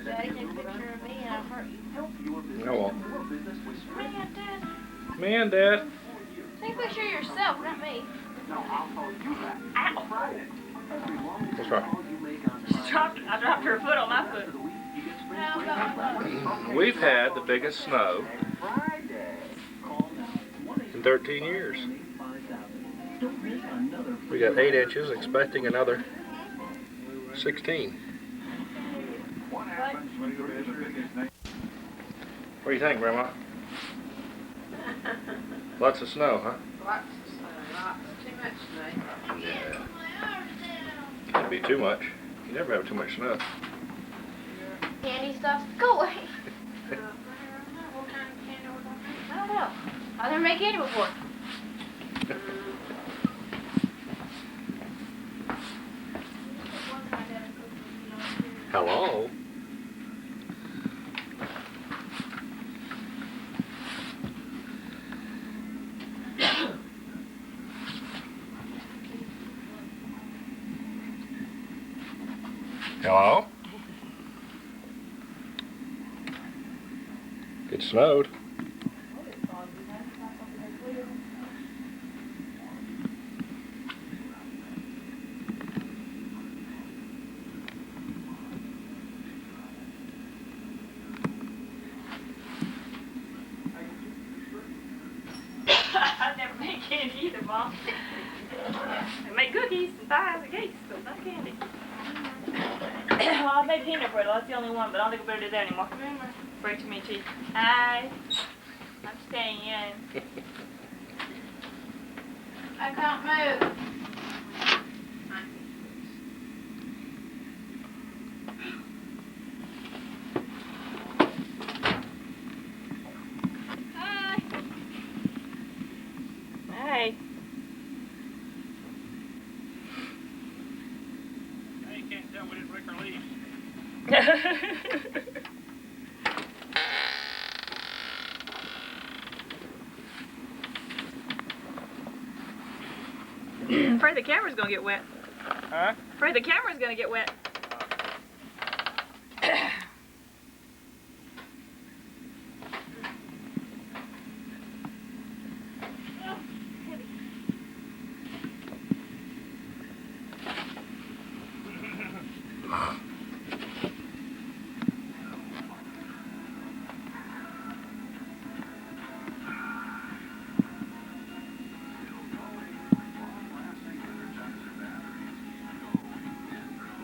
Daddy, take a picture of me and I'll hurt you. No, I won't. Man, Dad. Man, Dad. Take a picture of yourself, not me. Ow! What's wrong? I dropped her foot on my foot. We've had the biggest snow in 13 years. We got 8 inches, expecting another 16. What do you think, Grandma? Lots of snow, huh? Lots of snow, too much snow. Yeah. Can't be too much. You never have too much snow. Candy stuff? Go away. What kind of candy we're going to I don't know. I've never made candy before. Hello? Hello? It snowed. I've never made candy either, Mom. I make cookies and pies and cakes, but not candy. Well, I made peanut brittle. That's the only one, but I don't think I better do that anymore. Break to me, Chief. Hi. I'm staying in. I can't move. Hi. Hey. You can't tell we didn't lick our leaves. Afraid the camera's gonna get wet. Huh? Afraid the camera's gonna get wet.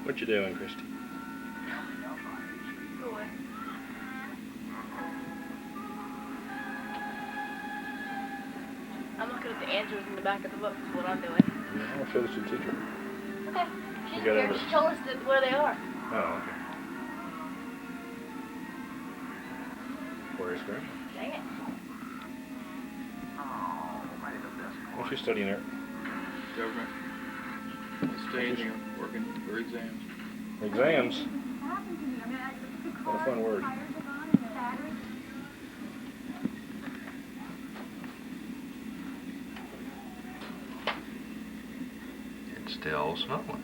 What you doing, Christy? I'm looking at the answers in the back of the book, is what I'm doing. No, I'll show this to the teacher. Okay. She's You got here. it. She told us where they are. Oh, okay. Where's Grandma? Dang it. What's she studying there? Government. Staying here, working for exams. Exams? What a fun word. It's still snowing.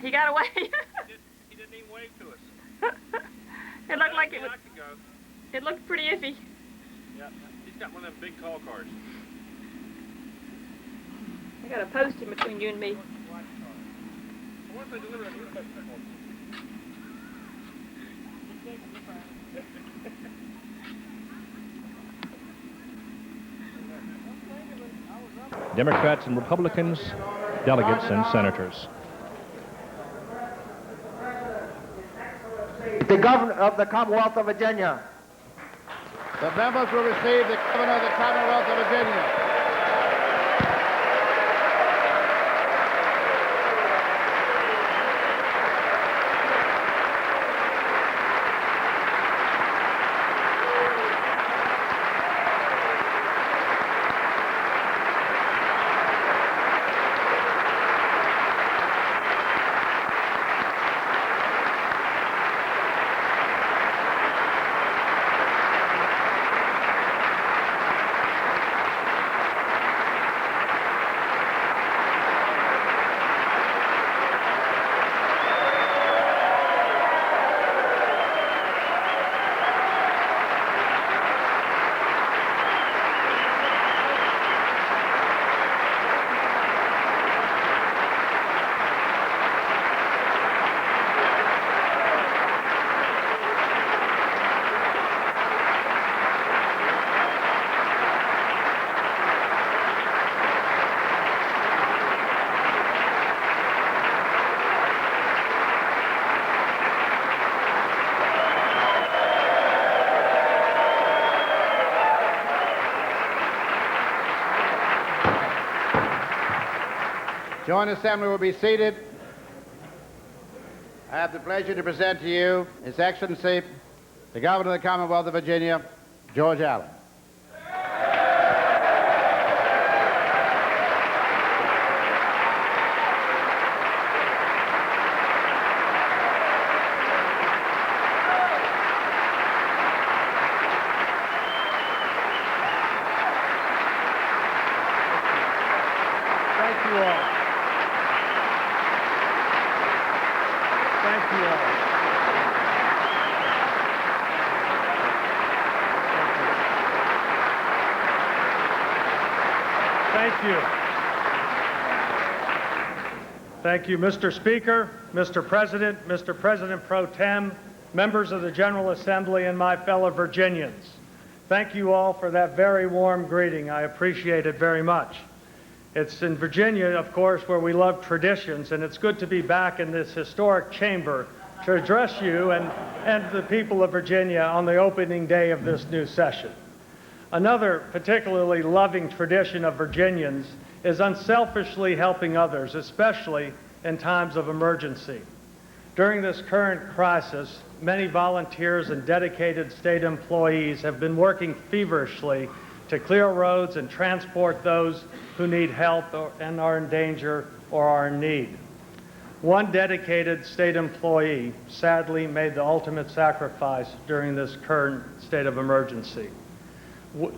He got away. He didn't even wave to us. It looked like it was. I could go. It looked pretty iffy. Yeah, he's got one of them big call cars. I got a post in between you and me. I wonder if they deliver a newspaper. Democrats and Republicans, delegates and senators. the Governor of the Commonwealth of Virginia. The members will receive the Governor of the Commonwealth of Virginia. Joint Assembly will be seated. I have the pleasure to present to you His Excellency, the Governor of the Commonwealth of Virginia, George Allen. Thank you, Mr. Speaker, Mr. President, Mr. President Pro Tem, members of the General Assembly, and my fellow Virginians. Thank you all for that very warm greeting. I appreciate it very much. It's in Virginia, of course, where we love traditions, and it's good to be back in this historic chamber to address you and the people of Virginia on the opening day of this new session. Another particularly loving tradition of Virginians is unselfishly helping others, especially in times of emergency. During this current crisis, many volunteers and dedicated state employees have been working feverishly to clear roads and transport those who need help and are in danger or are in need. One dedicated state employee sadly made the ultimate sacrifice during this current state of emergency.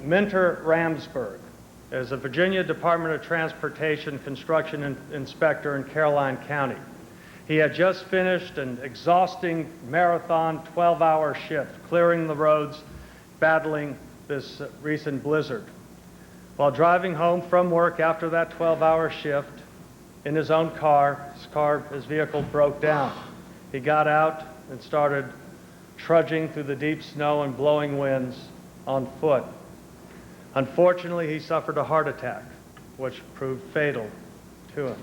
Minter Ramsburg is a Virginia Department of Transportation construction inspector in Caroline County. He had just finished an exhausting marathon 12-hour shift, clearing the roads, battling this recent blizzard. While driving home from work after that 12-hour shift, in his own car, his vehicle broke down. He got out and started trudging through the deep snow and blowing winds on foot. Unfortunately, he suffered a heart attack, which proved fatal to him.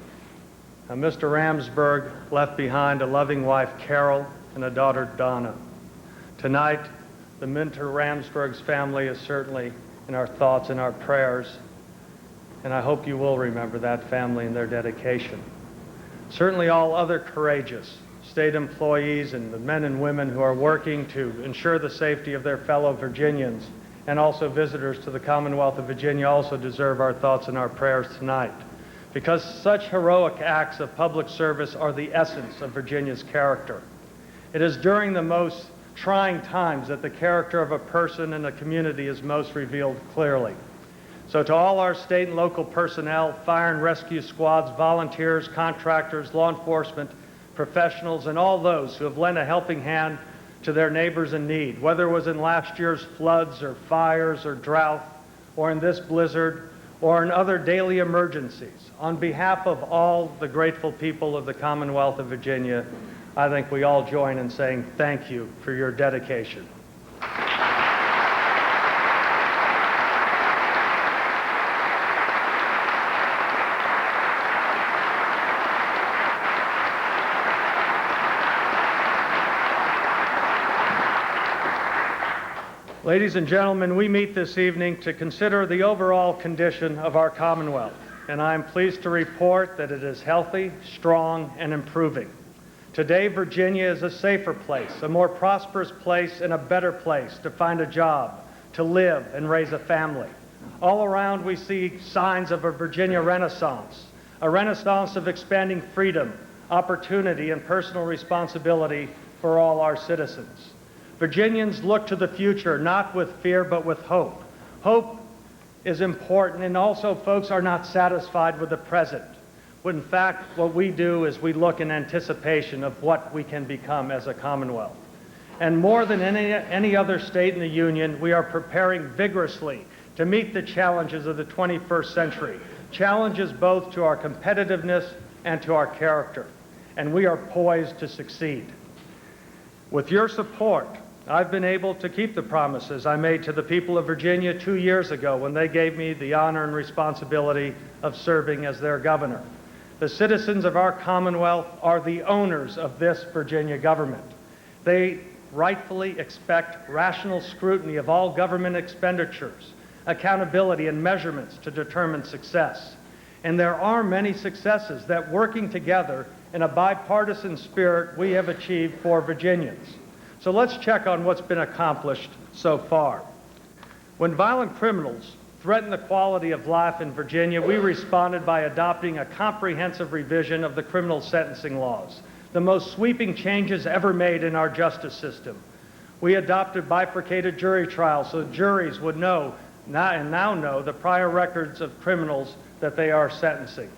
Now, Mr. Ramsburg left behind a loving wife, Carol, and a daughter, Donna. Tonight, the Minter Ramsburg's family is certainly in our thoughts and our prayers, and I hope you will remember that family and their dedication. Certainly all other courageous state employees and the men and women who are working to ensure the safety of their fellow Virginians and also visitors to the Commonwealth of Virginia also deserve our thoughts and our prayers tonight, because such heroic acts of public service are the essence of Virginia's character. It is during the most trying times that the character of a person and a community is most revealed clearly. So to all our state and local personnel, fire and rescue squads, volunteers, contractors, law enforcement, professionals, and all those who have lent a helping hand to their neighbors in need, whether it was in last year's floods or fires or drought, or in this blizzard, or in other daily emergencies. On behalf of all the grateful people of the Commonwealth of Virginia, I think we all join in saying thank you for your dedication. Ladies and gentlemen, we meet this evening to consider the overall condition of our Commonwealth, and I am pleased to report that it is healthy, strong, and improving. Today, Virginia is a safer place, a more prosperous place, and a better place to find a job, to live, and raise a family. All around, we see signs of a Virginia renaissance, a renaissance of expanding freedom, opportunity, and personal responsibility for all our citizens. Virginians look to the future, not with fear, but with hope. Hope is important, and also folks are not satisfied with the present. When in fact, what we do is we look in anticipation of what we can become as a Commonwealth. And more than any other state in the Union, we are preparing vigorously to meet the challenges of the 21st century, challenges both to our competitiveness and to our character. And we are poised to succeed. With your support, I've been able to keep the promises I made to the people of Virginia 2 years ago when they gave me the honor and responsibility of serving as their governor. The citizens of our Commonwealth are the owners of this Virginia government. They rightfully expect rational scrutiny of all government expenditures, accountability and measurements to determine success. And there are many successes that, working together in a bipartisan spirit, we have achieved for Virginians. So let's check on what's been accomplished so far. When violent criminals threatened the quality of life in Virginia, we responded by adopting a comprehensive revision of the criminal sentencing laws, the most sweeping changes ever made in our justice system. We adopted bifurcated jury trials so juries would know now know the prior records of criminals that they are sentencing.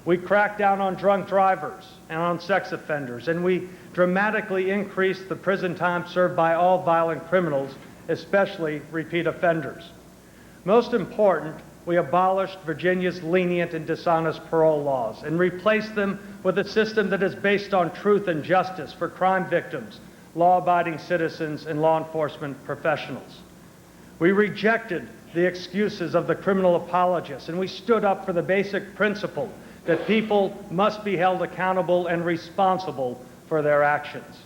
We cracked down on drunk drivers and on sex offenders, and we dramatically increased the prison time served by all violent criminals, especially repeat offenders. Most important, we abolished Virginia's lenient and dishonest parole laws and replaced them with a system that is based on truth and justice for crime victims, law-abiding citizens, and law enforcement professionals. We rejected the excuses of the criminal apologists, and we stood up for the basic principle that people must be held accountable and responsible for their actions.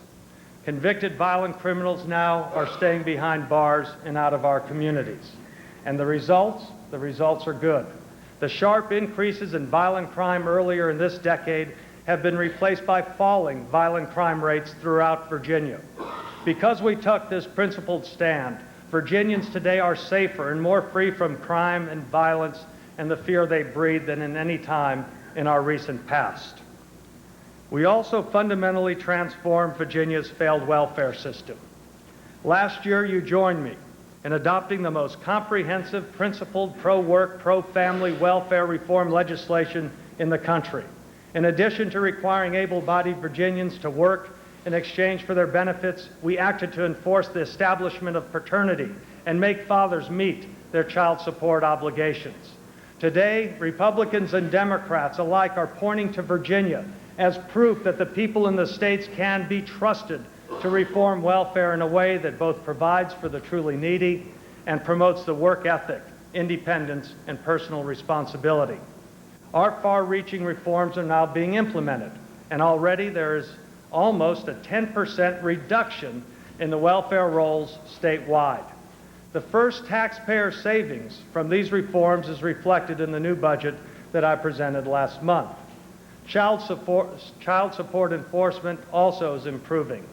Convicted violent criminals now are staying behind bars and out of our communities. And the results are good. The sharp increases in violent crime earlier in this decade have been replaced by falling violent crime rates throughout Virginia. Because we took this principled stand, Virginians today are safer and more free from crime and violence and the fear they breathe than in any time in our recent past. We also fundamentally transformed Virginia's failed welfare system. Last year, you joined me in adopting the most comprehensive, principled, pro-work, pro-family welfare reform legislation in the country. In addition to requiring able-bodied Virginians to work in exchange for their benefits, we acted to enforce the establishment of paternity and make fathers meet their child support obligations. Today, Republicans and Democrats alike are pointing to Virginia as proof that the people in the states can be trusted to reform welfare in a way that both provides for the truly needy and promotes the work ethic, independence, and personal responsibility. Our far-reaching reforms are now being implemented, and already there is almost a 10% reduction in the welfare rolls statewide. The first taxpayer savings from these reforms is reflected in the new budget that I presented last month. Child support enforcement also is improving,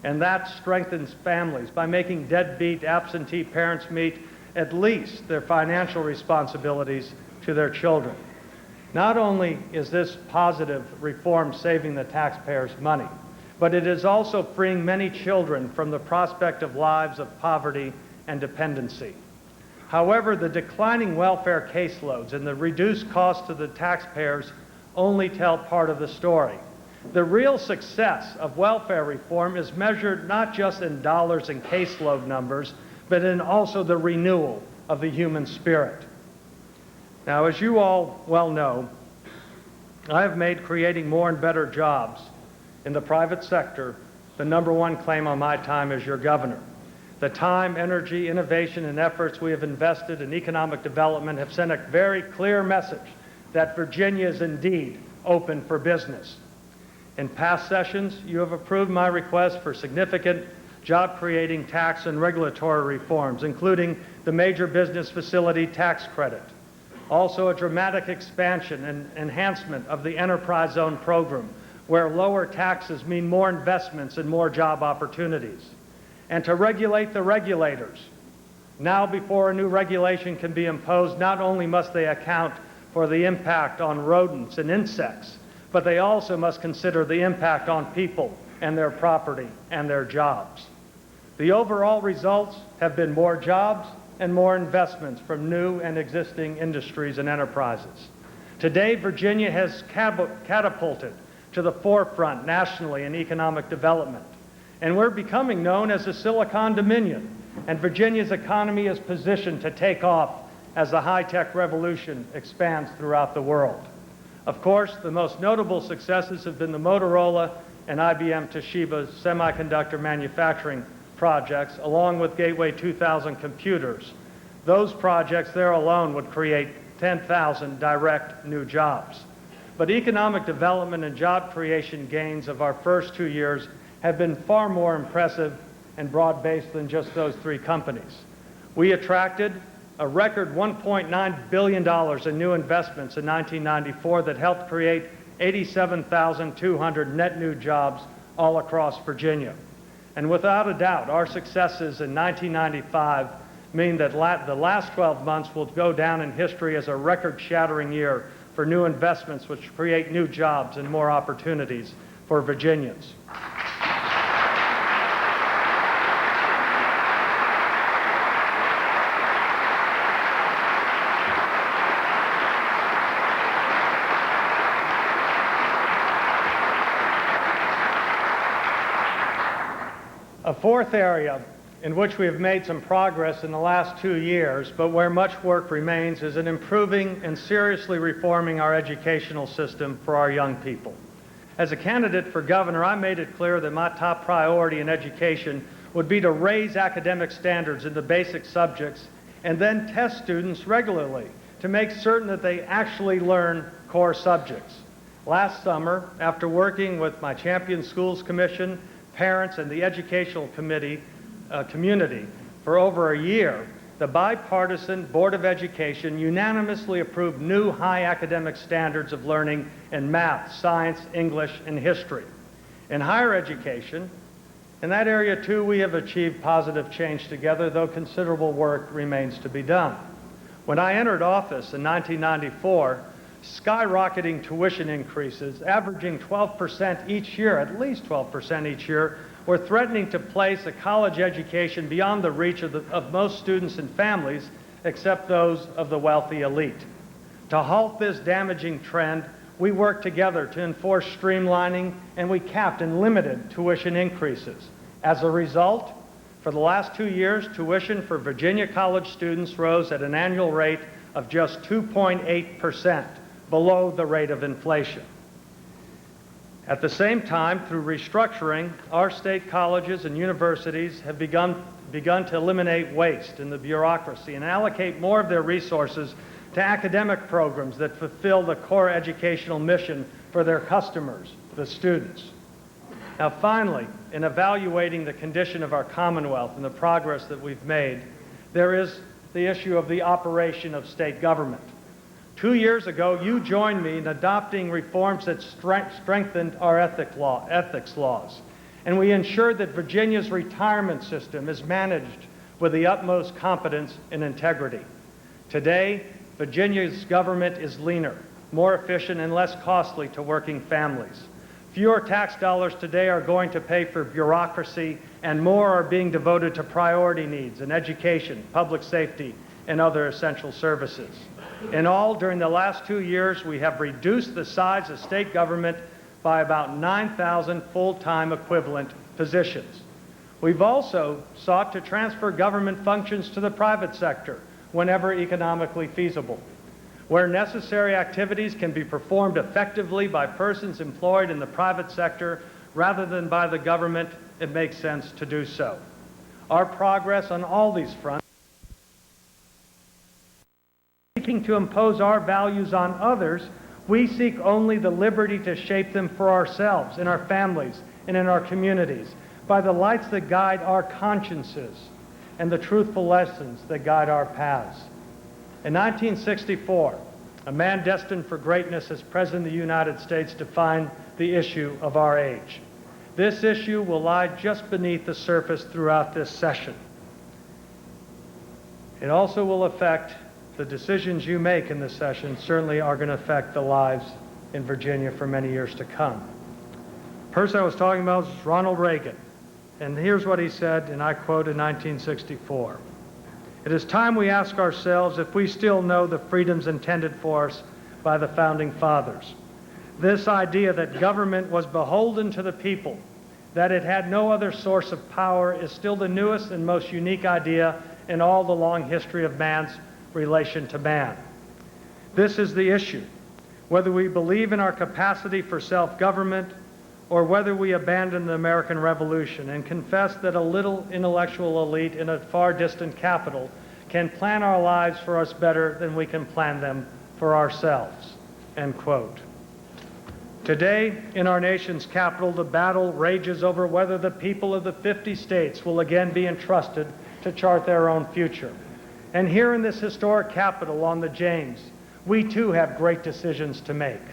and that strengthens families by making deadbeat absentee parents meet at least their financial responsibilities to their children. Not only is this positive reform saving the taxpayers money, but it is also freeing many children from the prospect of lives of poverty and dependency. However, the declining welfare caseloads and the reduced cost to the taxpayers only tell part of the story. The real success of welfare reform is measured not just in dollars and caseload numbers, but in also the renewal of the human spirit. Now, as you all well know, I have made creating more and better jobs in the private sector the #1 claim on my time as your governor. The time, energy, innovation, and efforts we have invested in economic development have sent a very clear message that Virginia is indeed open for business. In past sessions, you have approved my request for significant job-creating tax and regulatory reforms, including the Major Business Facility Tax Credit. Also, a dramatic expansion and enhancement of the Enterprise Zone program, where lower taxes mean more investments and more job opportunities. And to regulate the regulators. Now, before a new regulation can be imposed, not only must they account for the impact on rodents and insects, but they also must consider the impact on people and their property and their jobs. The overall results have been more jobs and more investments from new and existing industries and enterprises. Today, Virginia has catapulted to the forefront nationally in economic development, and we're becoming known as the Silicon Dominion, and Virginia's economy is positioned to take off as the high-tech revolution expands throughout the world. Of course, the most notable successes have been the Motorola and IBM Toshiba semiconductor manufacturing projects, along with Gateway 2000 computers. Those projects there alone would create 10,000 direct new jobs. But economic development and job creation gains of our first 2 years have been far more impressive and broad-based than just those three companies. We attracted a record $1.9 billion in new investments in 1994 that helped create 87,200 net new jobs all across Virginia. And without a doubt, our successes in 1995 mean that the last 12 months will go down in history as a record-shattering year for new investments which create new jobs and more opportunities for Virginians. A fourth area in which we have made some progress in the last 2 years, but where much work remains, is in improving and seriously reforming our educational system for our young people. As a candidate for governor, I made it clear that my top priority in education would be to raise academic standards in the basic subjects and then test students regularly to make certain that they actually learn core subjects. Last summer, after working with my Champion Schools Commission, parents, and the educational community for over a year, the bipartisan Board of Education unanimously approved new high academic standards of learning in math, science, English, and history. In higher education, in that area too, we have achieved positive change together, though considerable work remains to be done. When I entered office in 1994, skyrocketing tuition increases, averaging 12% each year, at least 12% each year, were threatening to place a college education beyond the reach of most students and families, except those of the wealthy elite. To halt this damaging trend, we worked together to enforce streamlining, and we capped and limited tuition increases. As a result, for the last 2 years, tuition for Virginia college students rose at an annual rate of just 2.8%, below the rate of inflation. At the same time, through restructuring, our state colleges and universities have begun to eliminate waste in the bureaucracy and allocate more of their resources to academic programs that fulfill the core educational mission for their customers, the students. Now finally, in evaluating the condition of our Commonwealth and the progress that we've made, there is the issue of the operation of state government. 2 years ago, you joined me in adopting reforms that strengthened our ethics laws, and we ensured that Virginia's retirement system is managed with the utmost competence and integrity. Today, Virginia's government is leaner, more efficient, and less costly to working families. Fewer tax dollars today are going to pay for bureaucracy, and more are being devoted to priority needs in education, public safety, and other essential services. In all, during the last 2 years, we have reduced the size of state government by about 9,000 full-time equivalent positions. We've also sought to transfer government functions to the private sector whenever economically feasible. Where necessary activities can be performed effectively by persons employed in the private sector rather than by the government, it makes sense to do so. Our progress on all these fronts, seeking to impose our values on others, we seek only the liberty to shape them for ourselves, in our families, and in our communities, by the lights that guide our consciences and the truthful lessons that guide our paths. In 1964, a man destined for greatness as President of the United States defined the issue of our age. This issue will lie just beneath the surface throughout this session. It also will affect the decisions you make in this session, certainly are going to affect the lives in Virginia for many years to come. The person I was talking about was Ronald Reagan. And here's what he said, and I quote, in 1964. "It is time we ask ourselves if we still know the freedoms intended for us by the Founding Fathers. This idea that government was beholden to the people, that it had no other source of power, is still the newest and most unique idea in all the long history of man's relation to man. This is the issue, whether we believe in our capacity for self-government or whether we abandon the American Revolution and confess that a little intellectual elite in a far distant capital can plan our lives for us better than we can plan them for ourselves." End quote. Today, in our nation's capital, the battle rages over whether the people of the 50 states will again be entrusted to chart their own future. And here in this historic capital on the James, we too have great decisions to make.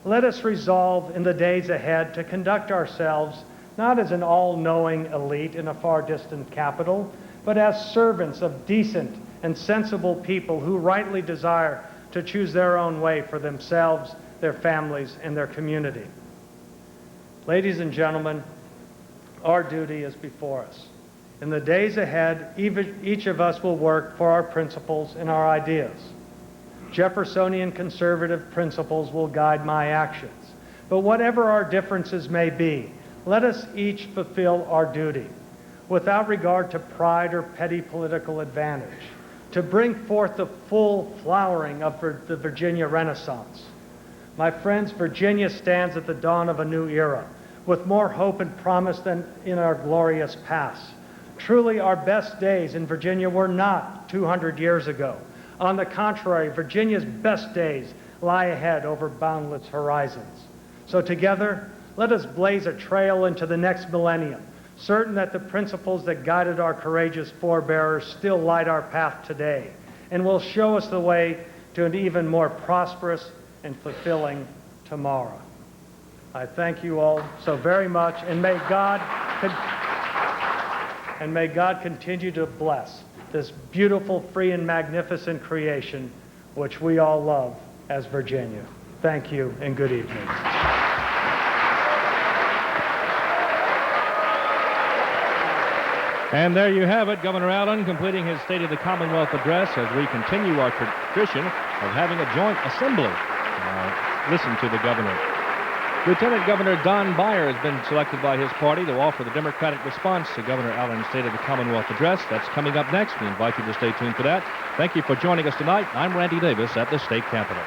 Let us resolve in the days ahead to conduct ourselves not as an all-knowing elite in a far distant capital, but as servants of decent and sensible people who rightly desire to choose their own way for themselves, their families, and their community. Ladies and gentlemen, our duty is before us. In the days ahead, each of us will work for our principles and our ideas. Jeffersonian conservative principles will guide my actions. But whatever our differences may be, let us each fulfill our duty, without regard to pride or petty political advantage, to bring forth the full flowering of the Virginia Renaissance. My friends, Virginia stands at the dawn of a new era, with more hope and promise than in our glorious past. Truly, our best days in Virginia were not 200 years ago. On the contrary, Virginia's best days lie ahead over boundless horizons. So together, let us blaze a trail into the next millennium, certain that the principles that guided our courageous forebears still light our path today and will show us the way to an even more prosperous and fulfilling tomorrow. I thank you all so very much, and may God continue to bless this beautiful, free, and magnificent creation which we all love as Virginia. Thank you, and good evening. And there you have it, Governor Allen completing his State of the Commonwealth address as we continue our tradition of having a joint assembly. Listen to the governor. Lieutenant Governor Don Beyer has been selected by his party to offer the Democratic response to Governor Allen's State of the Commonwealth address. That's coming up next. We invite you to stay tuned for that. Thank you for joining us tonight. I'm Randy Davis at the State Capitol.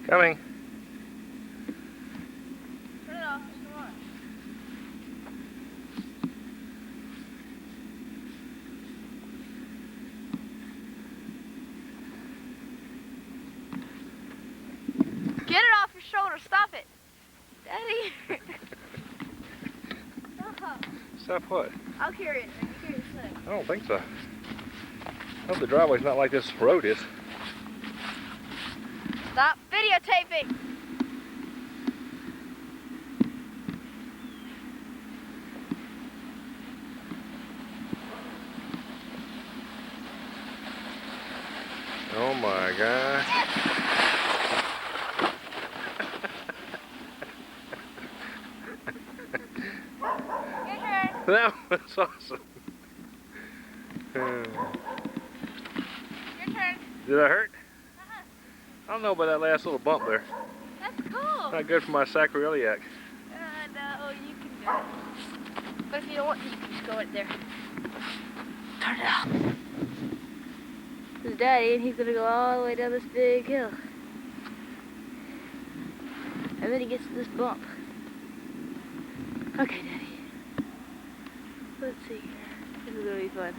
Coming. Turn it off. Come on. Get it off your shoulder. Stop it. Daddy. Stop. Stop what? I'll carry it. You carry the sled. I don't think so. I hope the driveway's not like this road is. Stop videotaping. Oh my gosh. Your turn. That was awesome. Your turn. Did I hurt? I don't know about that last little bump there. That's cool. Not good for my sacroiliac. No, you can do it. But if you don't want to, you can just go right there. Turn it off. This is Daddy, and he's going to go all the way down this big hill. And then he gets to this bump. Okay, Daddy. Let's see here. This is going to be fun.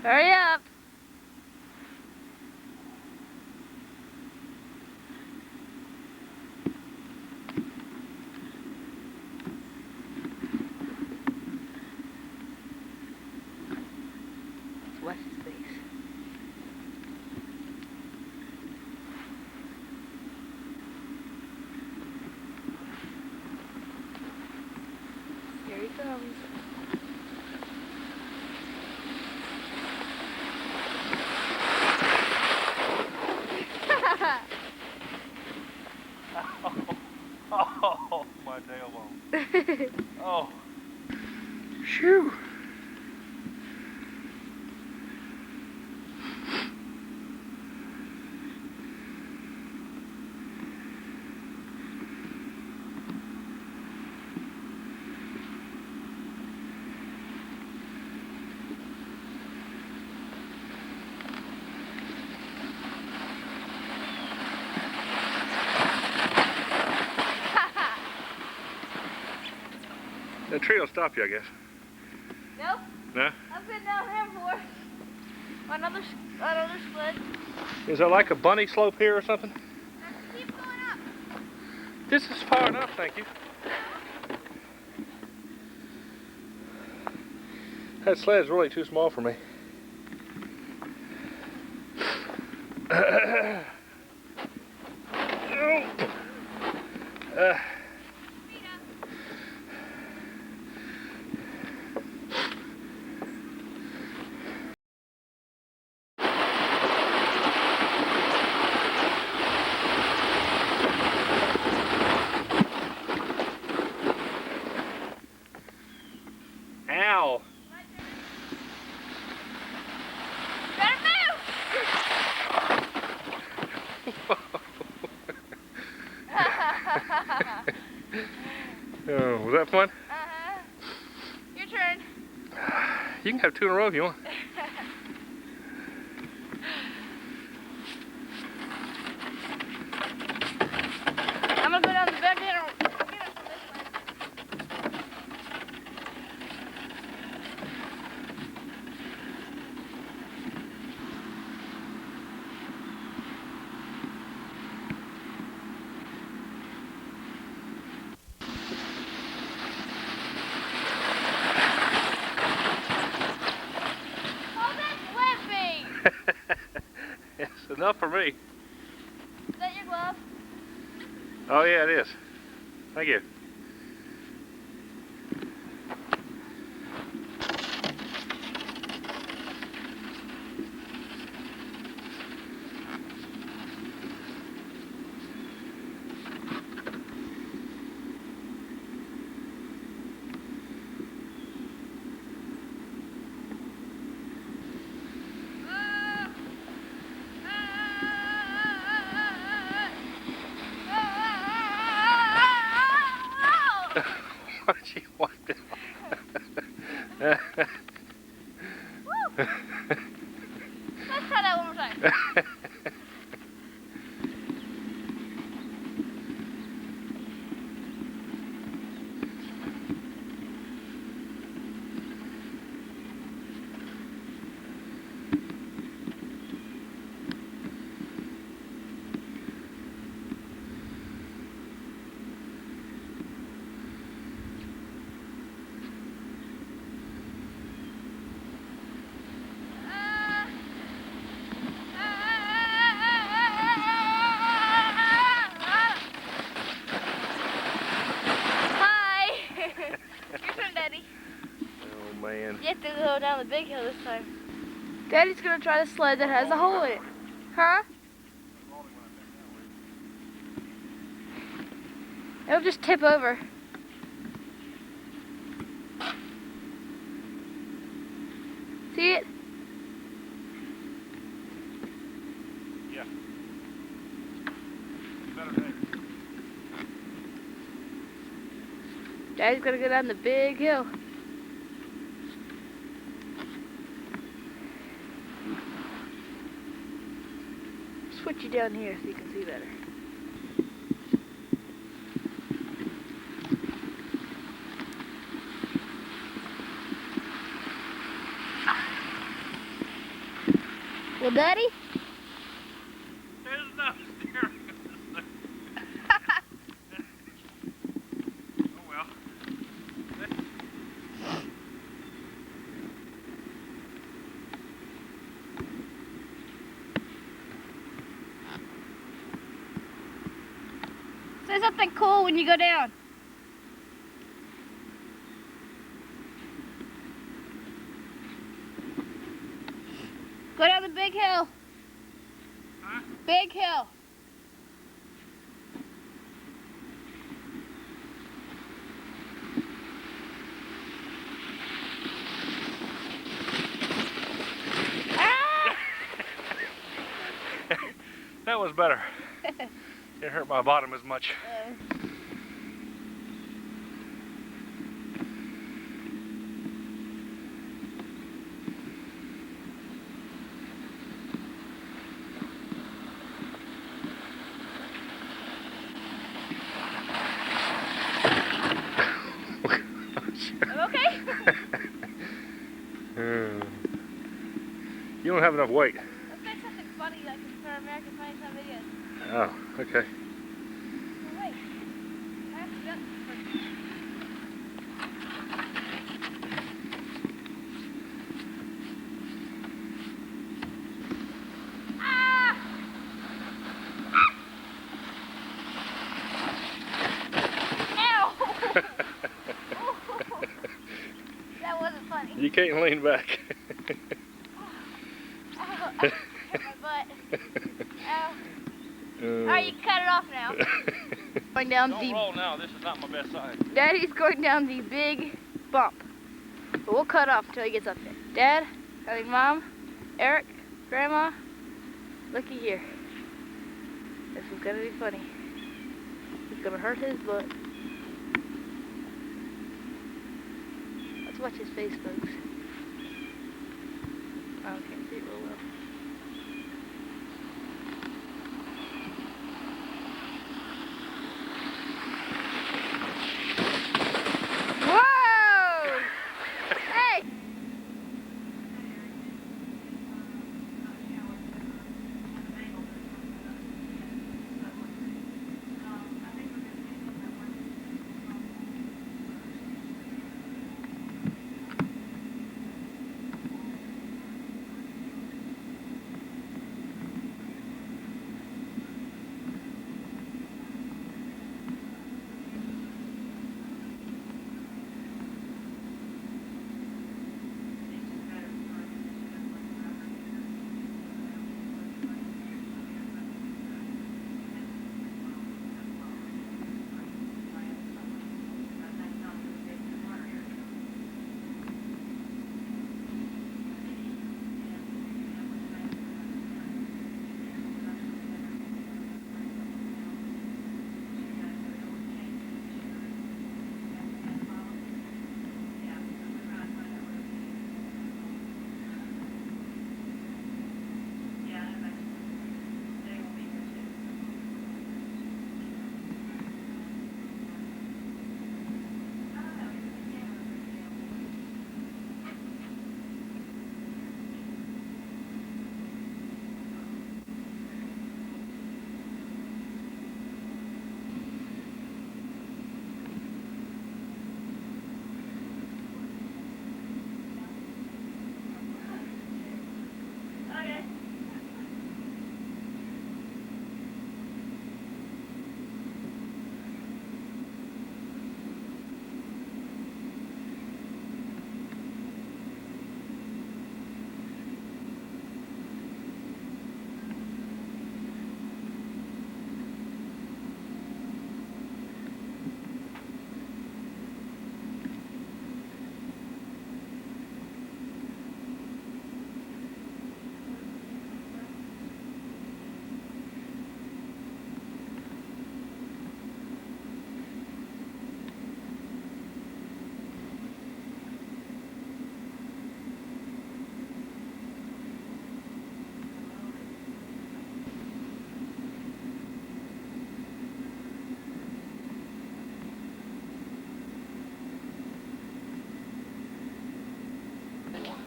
Hurry up! Let's watch his face. Here he comes. Oh, my tailbone. Oh. Shoo. The tree will stop you, I guess. Nope. No? I've been down here before. Another sled. Is there like a bunny slope here or something? Keep going up. This is far enough, thank you. That sled's really too small for me. Ow! Better move! Oh, was that fun? Uh-huh. Your turn. You can have 2 in a row if you want. I'm gonna go down the back end and get us on this one. Oh, that's slipping! It's enough for me. Is that your glove? Oh yeah, it is. Thank you. Why did you wipe it off? Woo! Let's try that one more time. You have to go down the big hill this time. Daddy's gonna try the sled that has a hole in it. Huh? It'll just tip over. See it? Yeah. Better day. Daddy's gonna go down the big hill. Switch you down here so you can see better. Well, Daddy? There's no steering. Oh well. Say something cool when you go down. Go down the big hill. Huh? Big hill. Ah! That was better. Didn't hurt my bottom as much. Okay? You don't have enough weight. Let's make something funny like for American Funny Time videos. Oh, okay. Oh, wait. I have to do it first. Ah! Ow! That wasn't funny. You can't lean back. Ow. Hit my butt. Ow. Alright, you can cut it off now. Going down Don't roll now. This is not my best side. Daddy's going down the big bump. But we'll cut off until he gets up there. Dad, I think Mom, Eric, Grandma, looky here. This is gonna be funny. He's gonna hurt his butt. Let's watch his face, folks. I can't see it real well. Whoa! Hey!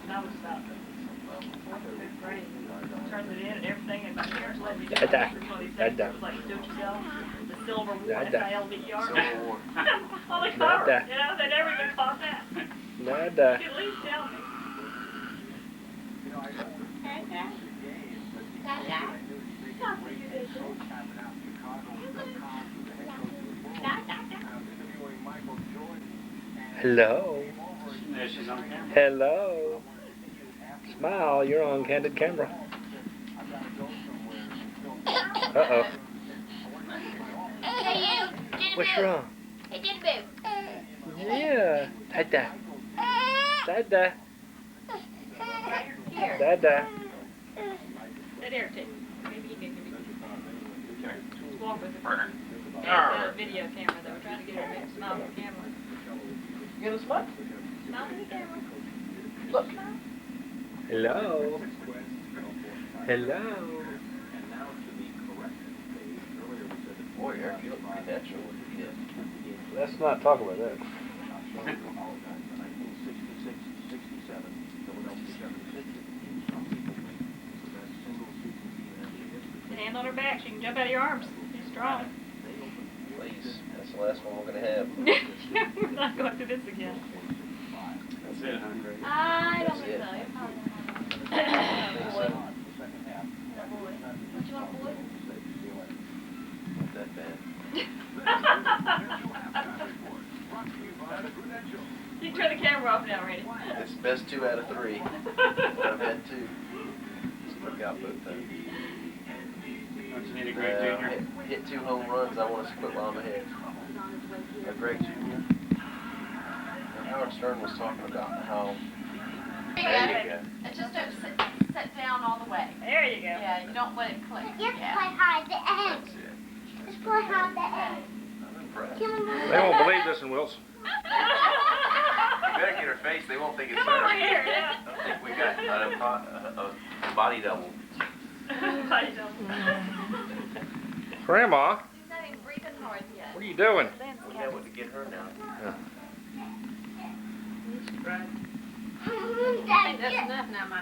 And I was about fourth or fifth grade. Turned it in and everything, and my parents let me do it. It was one of these things that was like do it yourself. The silver war, SILVER. On the cover, you know, they never even caught that. You could at least tell me. Hello. Hello. Smile, you're on candid camera. Uh-oh. Hey, you. What's wrong? Hey, Boo. Yeah. Dada. Dada. Here. Dada. That irritates me. Maybe he can give me just walk with it. The video camera, they were trying to get her to make a smile with the camera. You gonna smile? Smile with the camera. Look. Hello. Hello. Boy, Eric, you look pretty natural. Let's not talk about that. The hand on her back, she can jump out of your arms. She's strong. Please, that's the last one we're going to have. We're not going through this again. That's it, huh? I don't That's think it. so. You're probably What What you want, boy? Not that bad. You can turn the camera off now, Randy. It's best 2 out of 3. I've had 2. Struck out both times. Don't you need a Greg Jr.? Hit 2 home runs, I want to split while I'm ahead. A Greg Jr. And Howard Stern was talking about how... There you go. And just don't sit down all the way. There you go. Yeah, you don't let it click. Just Yeah. play hide the egg. That's it. Just play hide the egg. I'm impressed. They won't believe this in Wilson. You better get her face, they won't think it's Come her. over here, yeah. I think we got a body double. Body double. Grandma, She's not even breathing hard yet. what are you doing? We know what to get her now. Right. Dad, That's enough now. My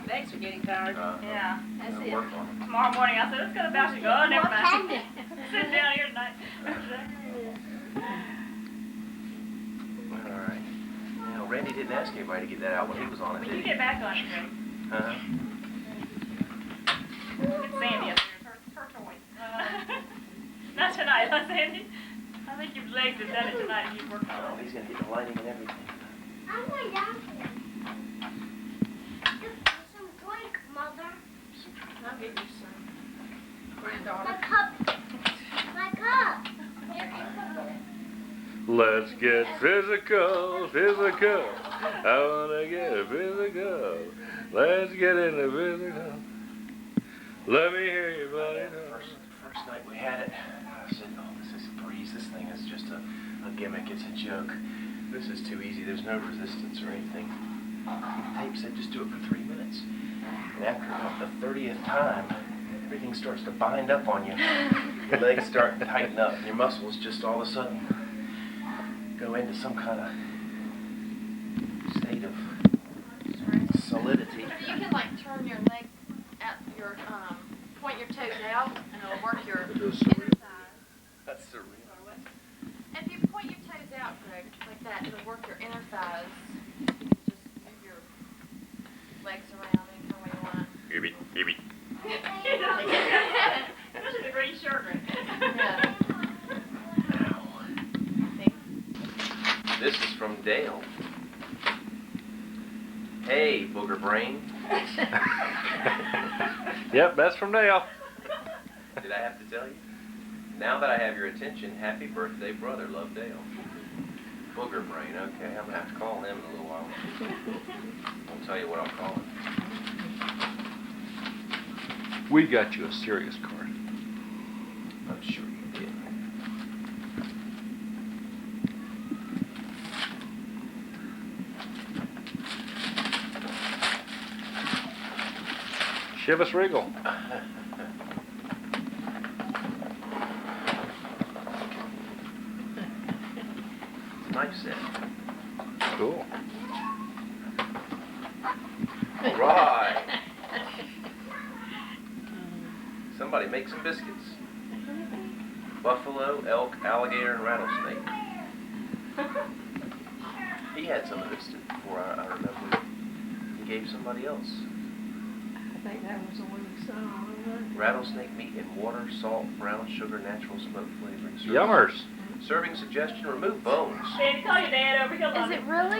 legs are getting tired. Yeah. That's I'll it. work on it. Tomorrow morning I said, let's go to the balcony. Go, oh, never mind. Sit down here tonight. All right. Now, Randy didn't ask anybody to get that out when he was on it, When did you he? get back on it, Greg. Uh-huh. It's Sandy up there. It's her toy. Not tonight, huh, Sandy? I think your legs have done it tonight if you've worked on Oh, it. he's going to get the lighting and everything. I'm going down here. Give me some drink, Mother. I'll get you some. My Granddaughter. cup. My cup. Here, come here. Let's get physical, physical. I wanna get physical. Let's get into physical. Let me hear you, buddy. First night we had it, I said, oh, this is a breeze. This thing is just a gimmick. It's a joke. This is too easy. There's no resistance or anything. The tape said just do it for 3 minutes. And after about the 30th time, everything starts to bind up on you. Your legs start to tighten up. And your muscles just all of a sudden go into some kind of state of solidity. So you can like turn your leg at your, point your toes out and it'll work your inner thighs. That's surreal. If you point your toes out, Greg, like that, it'll work your inner thighs. You can just move your legs around any way you want. Maybe. This is a great shirt, right? Yeah. This is from Dale. Hey, booger brain. Yep, that's from Dale. Did I have to tell you? Now that I have your attention, happy birthday, brother. Love, Dale. Booger brain. Okay, I'm going to have to call him in a little while. I'll tell you what I'll call him. We got you a serious card. I'm sure you did. Chivas Regal. Nice set. Cool. right. Somebody make some biscuits. Buffalo, elk, alligator, and rattlesnake. He had some of this before, I remember. He gave somebody else. I think that was the one we saw. Rattlesnake meat in water, salt, brown sugar, natural smoke flavoring. Yummers. Serving suggestion, remove bones. Daddy, call your dad over here. Is it really?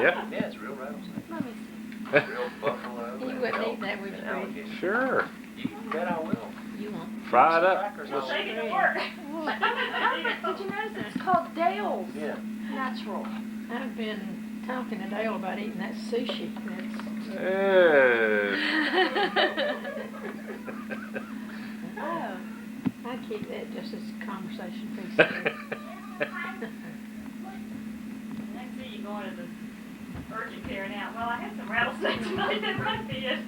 Yeah. Yeah, it's real rattlesnake. Let me see. Real buffalo. You and wouldn't elk eat that with and your alligator. Sure. You bet I will. You won't. Fry it up. Crackers, I'll I'll- take it to work. Did you notice it's called Dale's Yeah. Natural? I've been talking to Dale about eating that sushi. Oh. I keep that just as a conversation piece. Next thing you going to the urgent care now. Well, I had some rattlesnake tonight in my bed.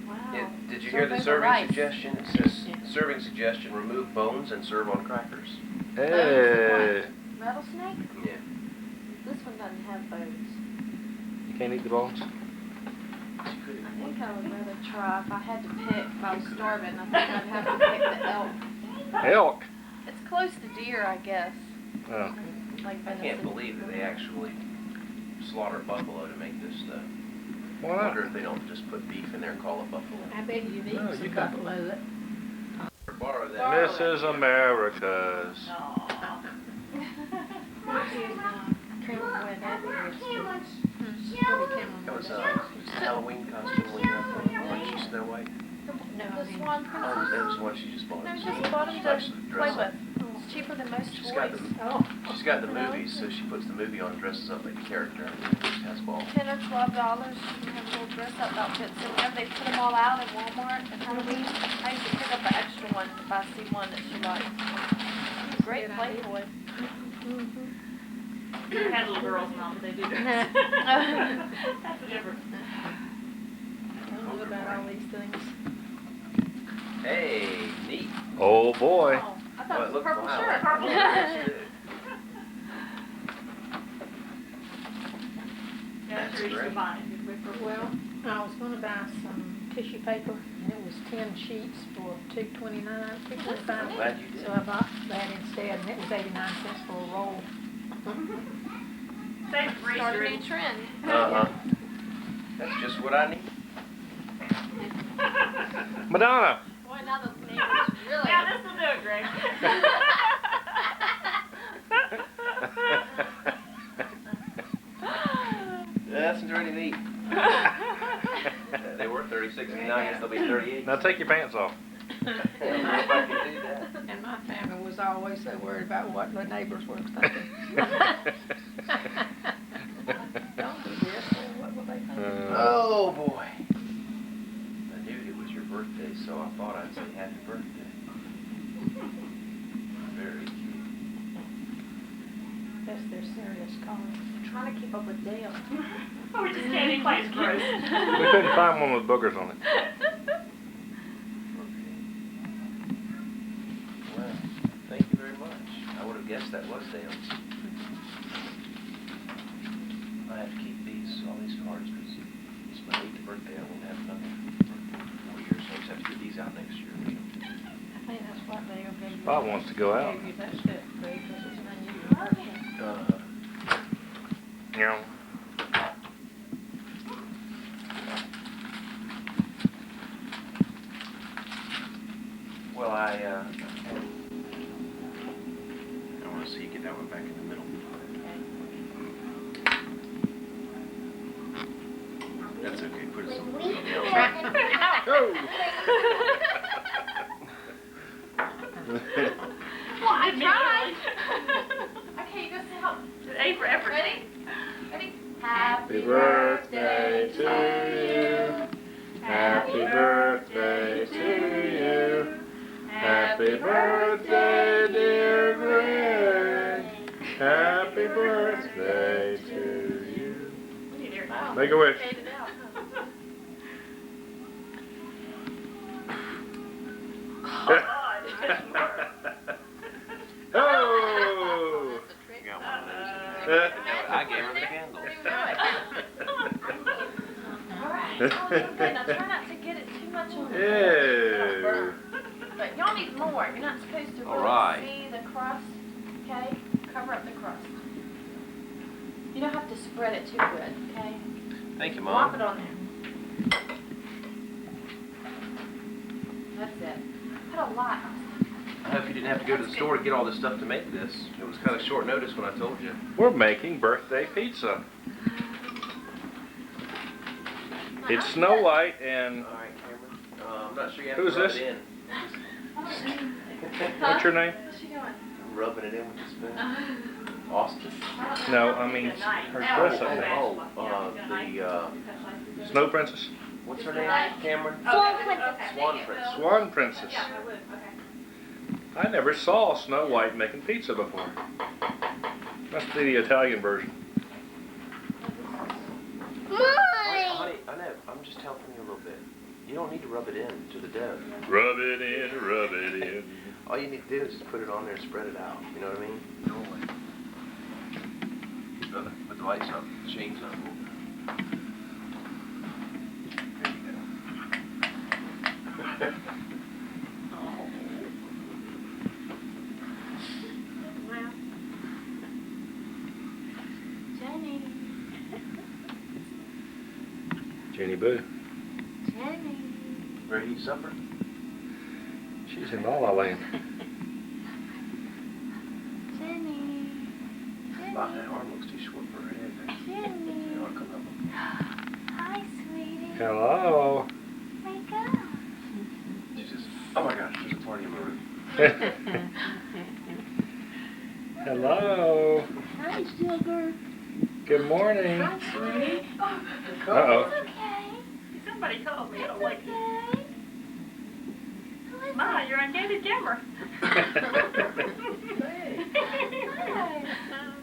Wow. Did you hear the Serve over serving rice. suggestion? It says, serving suggestion, remove bones and serve on crackers. Hey. Rattlesnake? Yeah. This one doesn't have bones. You can't eat the bones? I think I would rather try, if I had to pick, if I was starving, I think I'd have to pick the elk. Elk. It's close to deer, I guess. Oh. Like I can't venison. believe that they actually slaughter buffalo to make this stuff. Why I not? wonder if they don't just put beef in there and call it buffalo. I bet you've eaten No, some you got- buffalo that. Borrow that. Mrs. America's. Camryn That was Halloween costume when you were Weren't you Snow White? No, The Swan Oh, Princess? that was the one she just bought. No, just bought them to Likes play dress up. with. It's cheaper than most She's got toys. she's got the movies, so she puts the movie on and dresses up like a character and has ball. $10 or $12, you have little dress-up outfits. So whenever they put them all out in Walmart at Halloween, I used to pick up an extra one if I see one that she likes. Great play toy. I had little girls now, but they do that. That's the difference. I don't know about all these things. Hey, neat. Oh boy. Oh, I thought it was a looked purple wild. shirt. Purple Yes, it did. Yeah, I'm sure you should buy it. Well, I was going to buy some tissue paper, and it was 10 sheets for $2.29, $2.25. Glad you did. So I bought that instead, and it was 89 cents for a roll. Same for Start a Easter. new trend. Uh-huh. That's just what I need. Madonna. Boy, now the neighbors really. Yeah, this will do it, Greg. That's pretty neat. They were 36, and now I guess they'll be 38. Now take your pants off. I don't know if I can do that. And my family was always so worried about what the neighbors were thinking. Don't do this, or what will they think? Oh boy. I knew it was your birthday, so I thought I'd say happy birthday. Very cute. That's their serious call. I'm trying to keep up with Dale. Oh, we just can't even play gross. We couldn't find one with boogers on it. Well, thank you very much. I would have guessed that was Dale's. I have to keep all these cards, because it's my 8th birthday. I won't have another for 4 years, so I just have to get these out next year. I think that's what they gave you. Bob wants to go out. Gave you that stuff, Craig, because it's an unusual birthday. You know. Well, I want to see you get that one back in the middle. That's okay. Put it somewhere else. Well, I tried. Okay, you go sit home. A for effort. Ready? Ready? Happy birthday to you. Happy birthday to you. Happy birthday, dear Greg. Happy birthday to you. Make a wish. Fade it out, huh? Oh! You got one of those in there. I gave her the handle. Alright, oh, okay, now try not to get it too much on the Yeah. burn. But y'all need more. You're not supposed to really Alright. see the crust, okay? Cover up the crust. You don't have to spread it too good, okay? Thank you, Plop it Mom. on there. That's it. Put a lot on. I hope you didn't have to go to the store to get all this stuff to make this. It was kind of short notice when I told you. We're making birthday pizza. It's Snow White and All right, Camryn. I'm not sure you have Who's to rub this? it in. what's your name? What's she doing? I'm rubbing it in with the spoon. Austin. No, I mean her dress up there. Snow Princess? What's her name? Camryn? Swan Princess. Swan Princess. Swan Princess. Yeah, I would. Okay. I never saw Snow White making pizza before. Must be the Italian version. Mine. Honey, I know. I'm just helping you a little bit. You don't need to rub it in to the dough. Rub it in, rub it in. All you need to do is just put it on there and spread it out. You know what I mean? Put the lights up, the shades up. There you go. Well. Jenny. Jenny Boo. Jenny. Ready to eat supper? She's in La La Land. Jenny. Wow, that arm looks too short for her head. Jenny. Yeah, I'll come up. Hi, sweetie. Hello. Wake up. She's just, oh my gosh, there's a party in my room. Hello. Hi, sugar. Good morning. Hi, sweetie. Uh-oh. It's okay. Somebody called me. It's I'm like, okay. Who is Ma, it? you're on candid camera. Hi.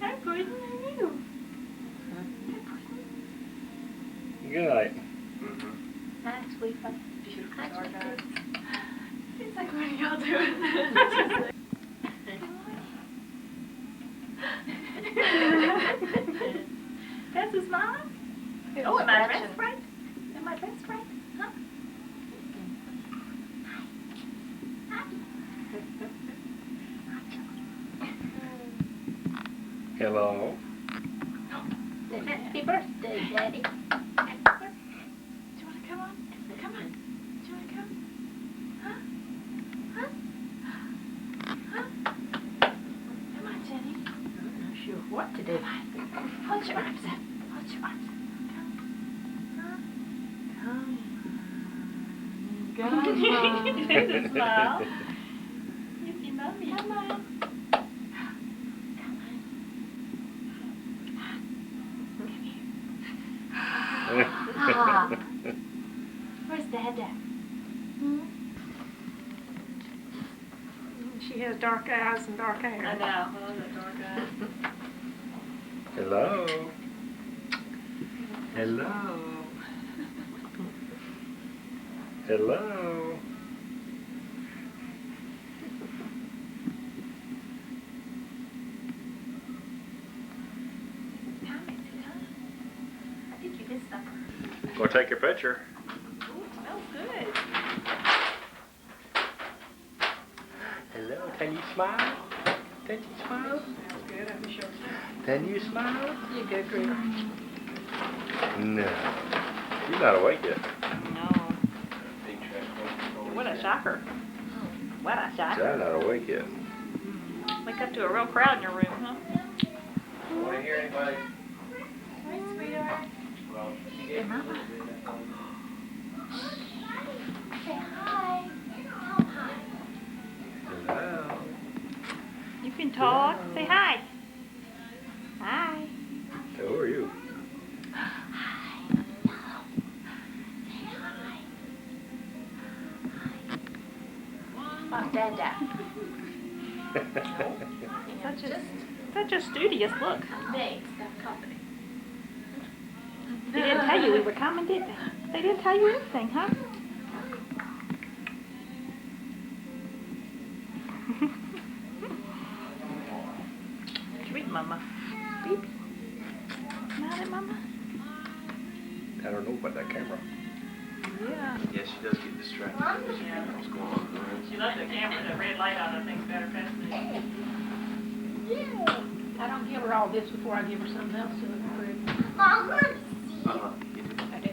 Hi, Puddin'. How are you? Good night. Hi, sweet pie. Hi, Beautiful dark sweet eyes. She's like, what are y'all doing? That's his mom? Oh, am I dressed right? Am I dressed right? Huh? Hello. Happy birthday, Daddy. Do you want to come on? Come on. Do you want to come? Huh? Huh? Huh? Come on, Jenny. I'm not sure what to do. Hold your arms up. Hold your arms up. Come. Come. There's a smile. You see mommy. Come on. Ah. Where's Dad at? She has dark eyes and dark hair. I know. I love that dark eyes. Hello. Hello. Hello. I think you did supper. Go take your picture. Ooh, it smells good. Hello. Can you smile? Can you smile? Smells good, I'm sure. Can you smile? You go, Green. No. You're not awake yet. No. What a shocker. What a shocker. I'm not awake yet. Wake up to a real crowd in your room, huh? Want to hear anybody? Hi, sweetheart. Well, Hey, Mama. Say hi. Tell hi. Hello. You can talk. Say hi. Hi. Who are you? Oh, Dada. Such a studious look. Thanks, got company. They didn't tell you we were coming, did they? They didn't tell you anything, huh? Sweet mama. Beep. Smile at Mama. I don't know about that camera. Yeah. Yeah, she does get distracted. She knows what's going on in the room. She left the camera, the red light on, I think, better fast than I don't give her all this before I give her something else to look pretty. I do.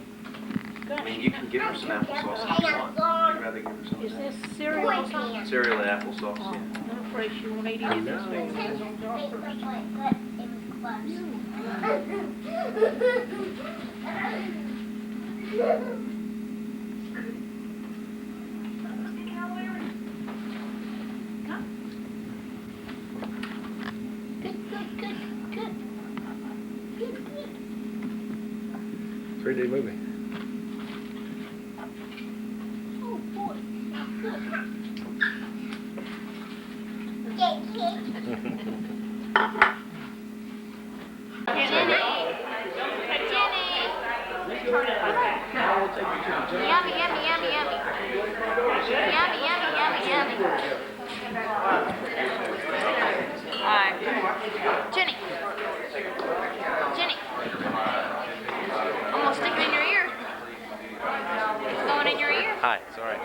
I mean, you can give her some applesauce if you want. I'd rather give her some. Is this cereal or something? Cereal and applesauce, Oh, yeah. I'm afraid she won't eat any of this food. It's on jar first. Good. 3D movie. Oh boy. Good. Yummy. Hi. Jenny. I'm gonna stick it in your ear. It's going in your ear. Hi, sorry.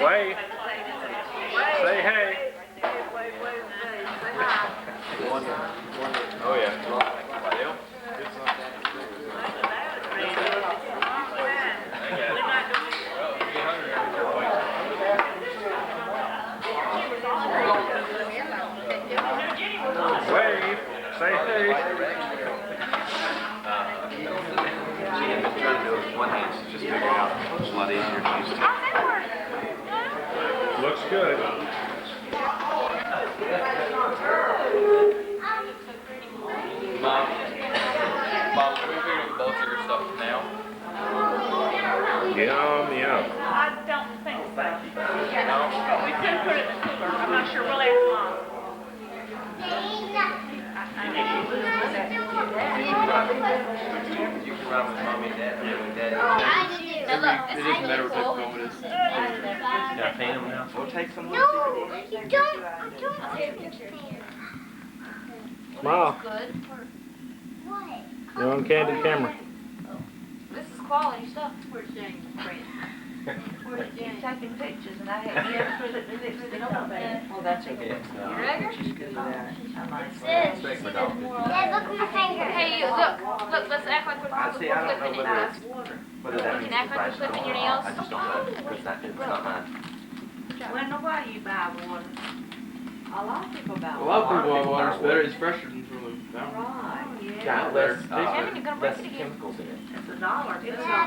Wait. Say hey. Oh, yeah. Wave. Say hey. She had been trying to do it with one hand. She's just figured it out. It's a lot easier to use two. Looks good. Mom, can we figure out the blood sugar stuff now? Yum. I don't think so. We could put it in the cooler. I'm not sure. We'll ask Mom. You can run with mommy and dad, and with daddy. Now look, It doesn't matter what type of film it is. Can I paint them now? We'll take some. No, you don't. I don't Smile. good. What? You're on candid camera. This is quality stuff. Where's James? Where's James? Taking pictures, and I had put it in it up. Oh, that's okay. Yeah, it's not. You ready? She's good with that. I like Sis. that. Thanks for adopting. Dad, look at my finger. Hey, look, let's act like we're I see, I don't know flipping it. whether it's, whether that You means can act like it's you're flipping your or nails. I just don't know, because it's not mine. Wendell, why do you buy water? A lot of people buy A water. lot of people want water. It's better. It's fresher than from the fountain. Right, yeah. Got less, Kevin, you're gonna break less it again. chemicals in it. It's $1. It's not.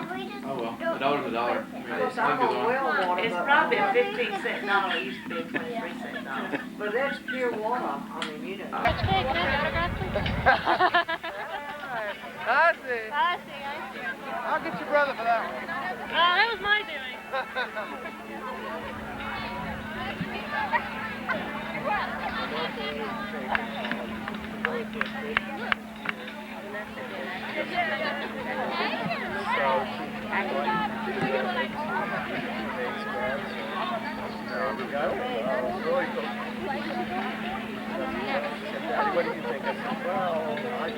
Dad, we just Oh well, don't $1's $1. I mean, Because it's I'm not on good well water. It's but- probably a 15-cent dollar. It used to be a 23-cent dollar. But that's pure water. I mean, you know. Hey, can I have your autograph, please? I see. I see. I'll get your brother for that one. That was my doing. What do you think? Well, I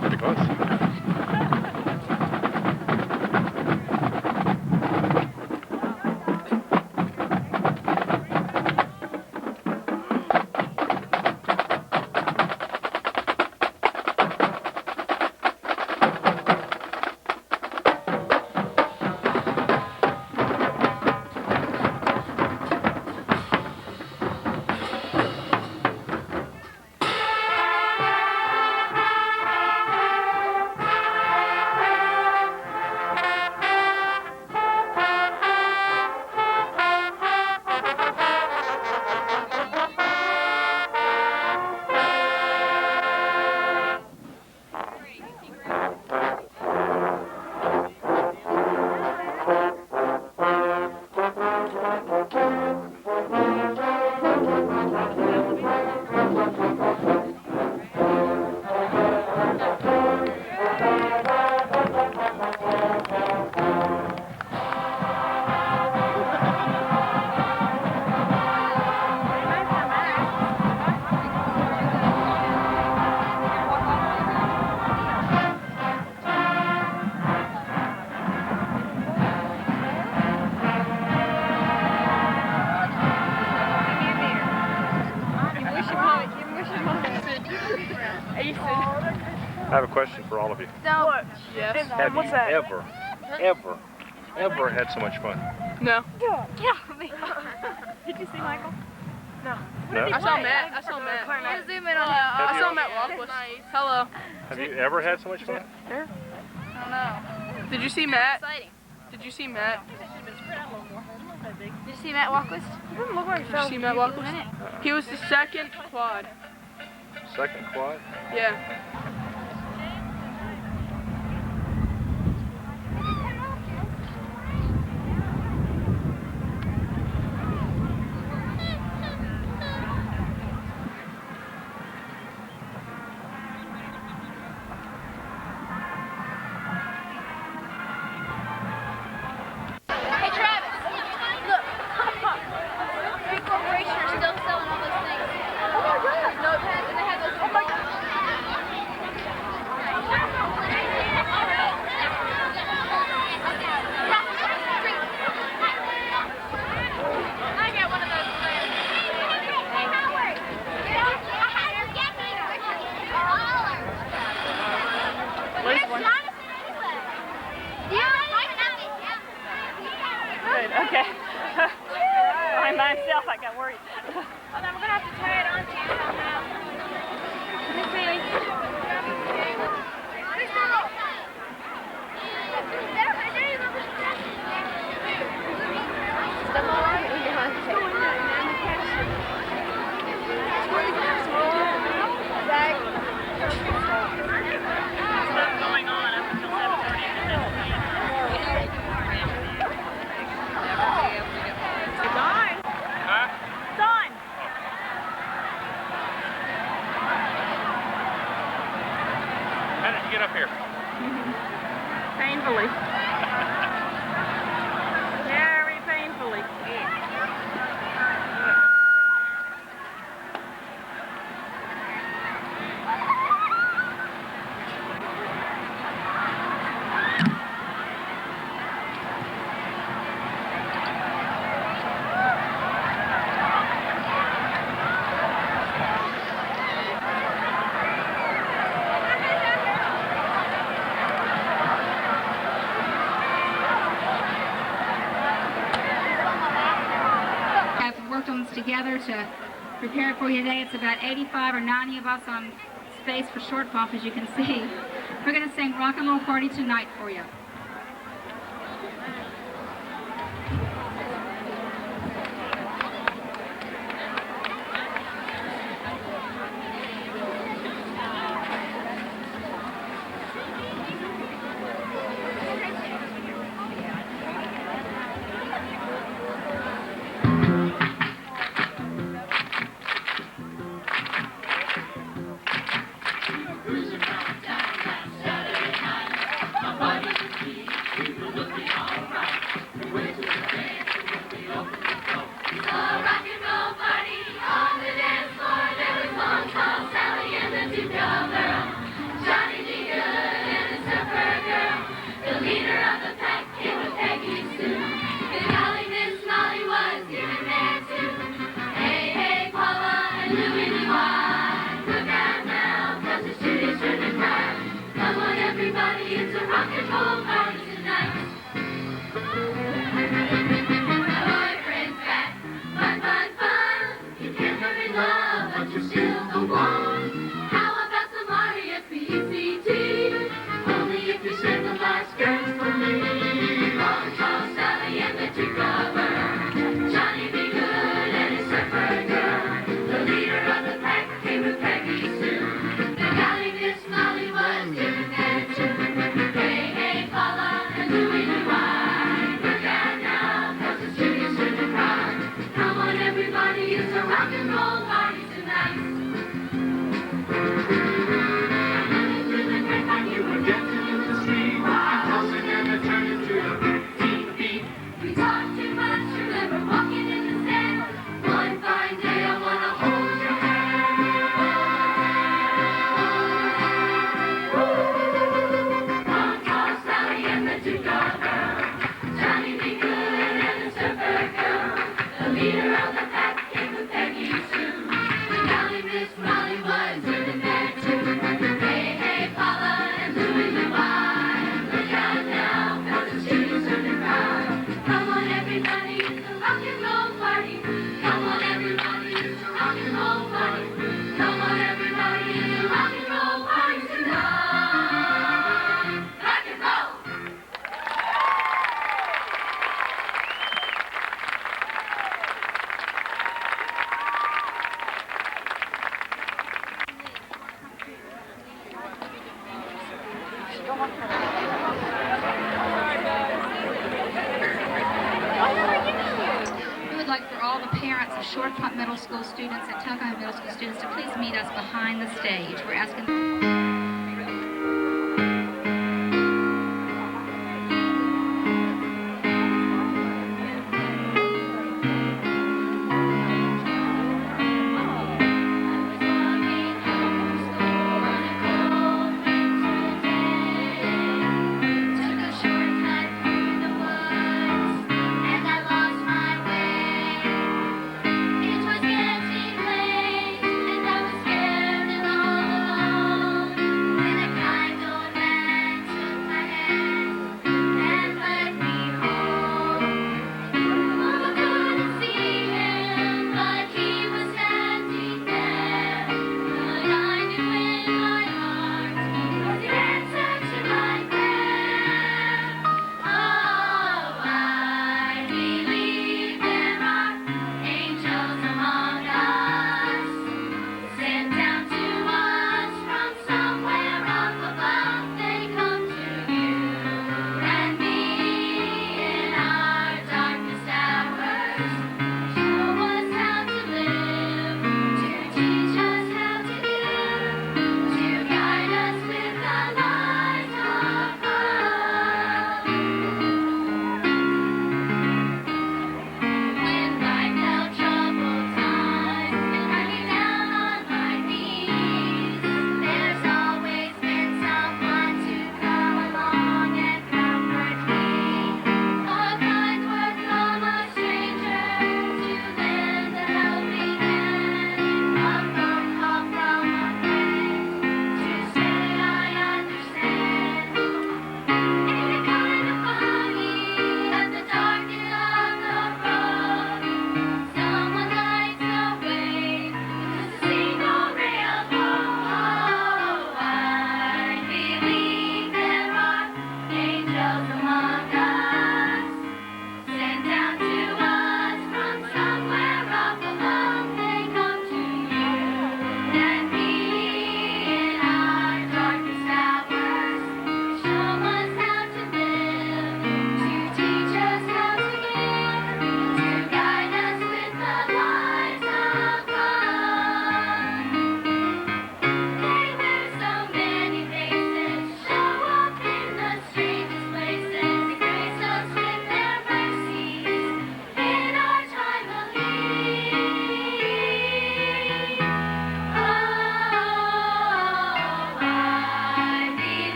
Pretty close. question for all of you. What? Yes. Have What's you that? ever had so much fun? No. Yeah. Did you see Michael? No. No? I saw Matt. I saw Matt. You zoom in on him. I saw you- Matt Walkwist. Hello. Have you ever had so much fun? I don't know. Did you see Matt? Exciting. Did you see Matt? Did you see Matt Walkwist? Did you see Matt Walkwist? He was the second quad. Second quad? Yeah. Hey Travis, look. Big corporations are still selling all those things. Notepads, and they had those. Oh my God. I got one of those. Good. Okay. I'm by myself. I got worried. Well, then we're gonna have to tie it on to you somehow. Miss Bailey. Going on up until 7:30. Dawn. Huh? Dawn. How did you get up here? Painfully. Very painfully. Together to prepare it for you today. It's about 85 or 90 of us on space for short bump, as you can see. We're going to sing Rock and Roll Party Tonight for you. Short Pump Middle School students and Tuckahoe Middle School students to please meet us behind the stage. We're asking... It was getting late, and I was scared and all alone.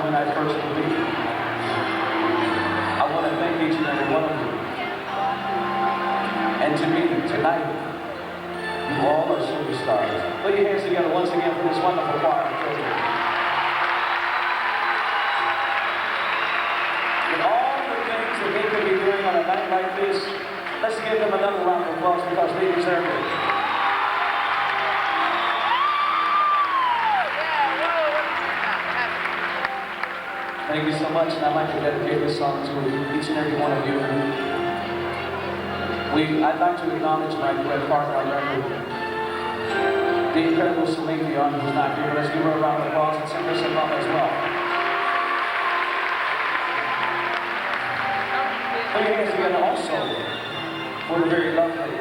when I first believed. I want to thank each and every one of you. And to me, tonight, you all are superstars. Put your hands together once again for this wonderful choir of children. With all the things that they could be doing on a night like this, let's give them another round of applause because they deserve it. Thank you so much, and I'd like to dedicate this song to each and every one of you. I'd like to acknowledge my partner on record, the incredible Celine Dion, who's not here. Let's give her a round of applause and sing her some love as well. Put your hands together also for the very lovely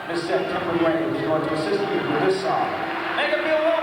Miss September Gray, who's going to assist me with this song. Make her feel welcome.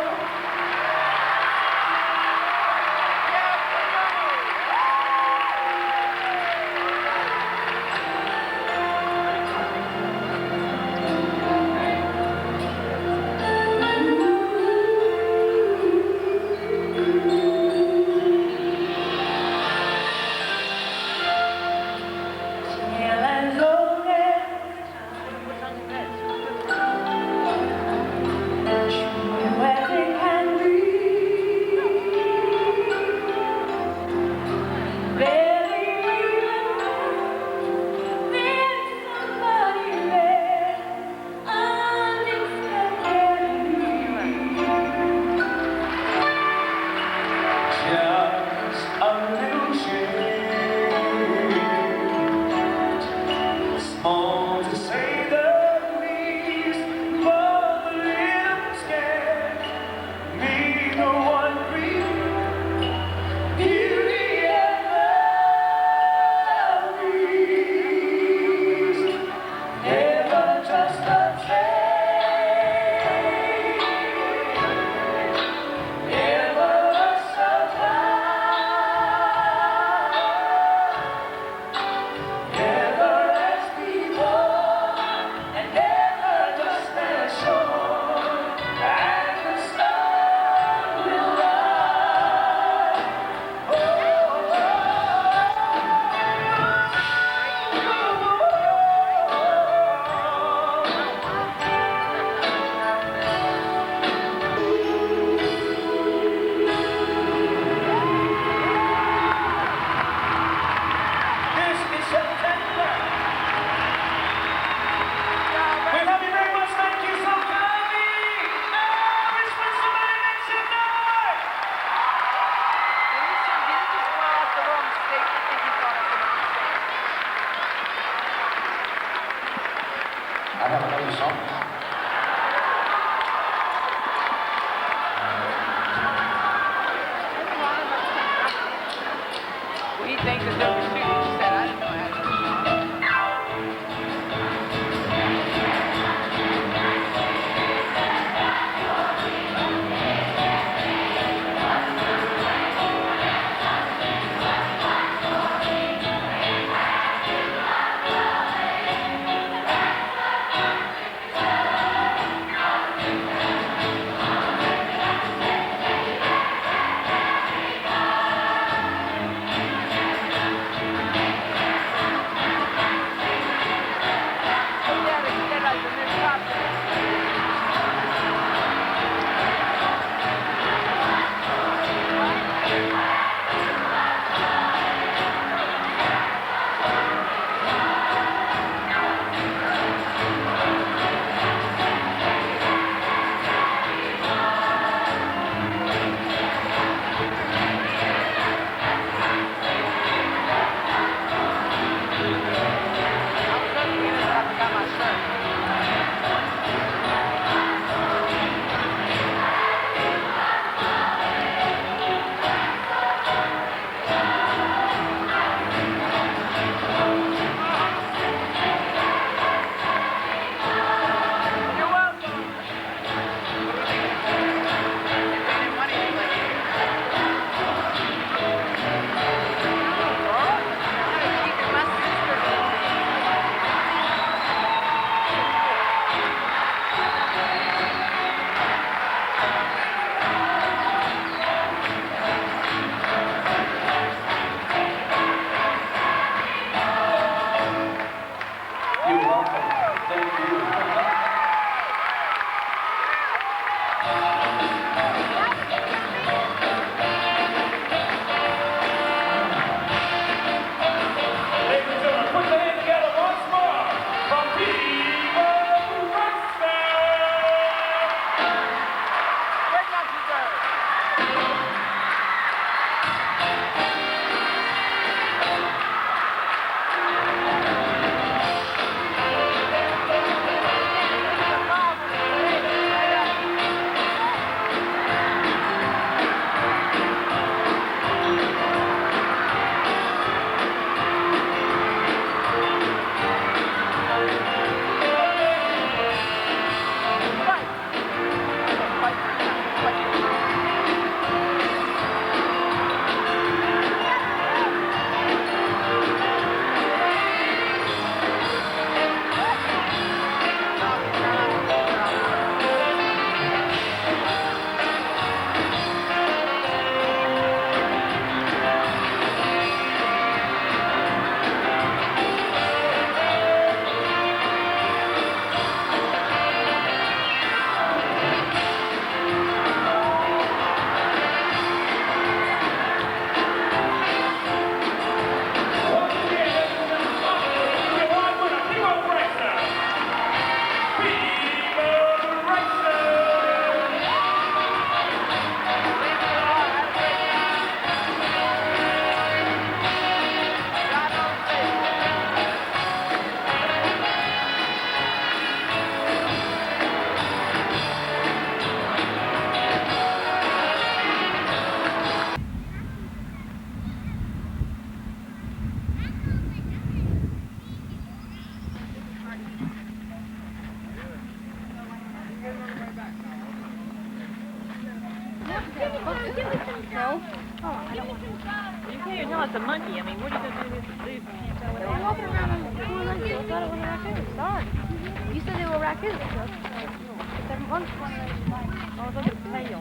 No. Oh, I don't want to. You can't even tell it's a monkey. I mean, what are you going to do with the soup? You can't tell what it is. I'm walking around on the cool monkey. I thought it was a raccoon. Sorry. You said they were raccoons. But they're monkeys. Oh, look at the tail.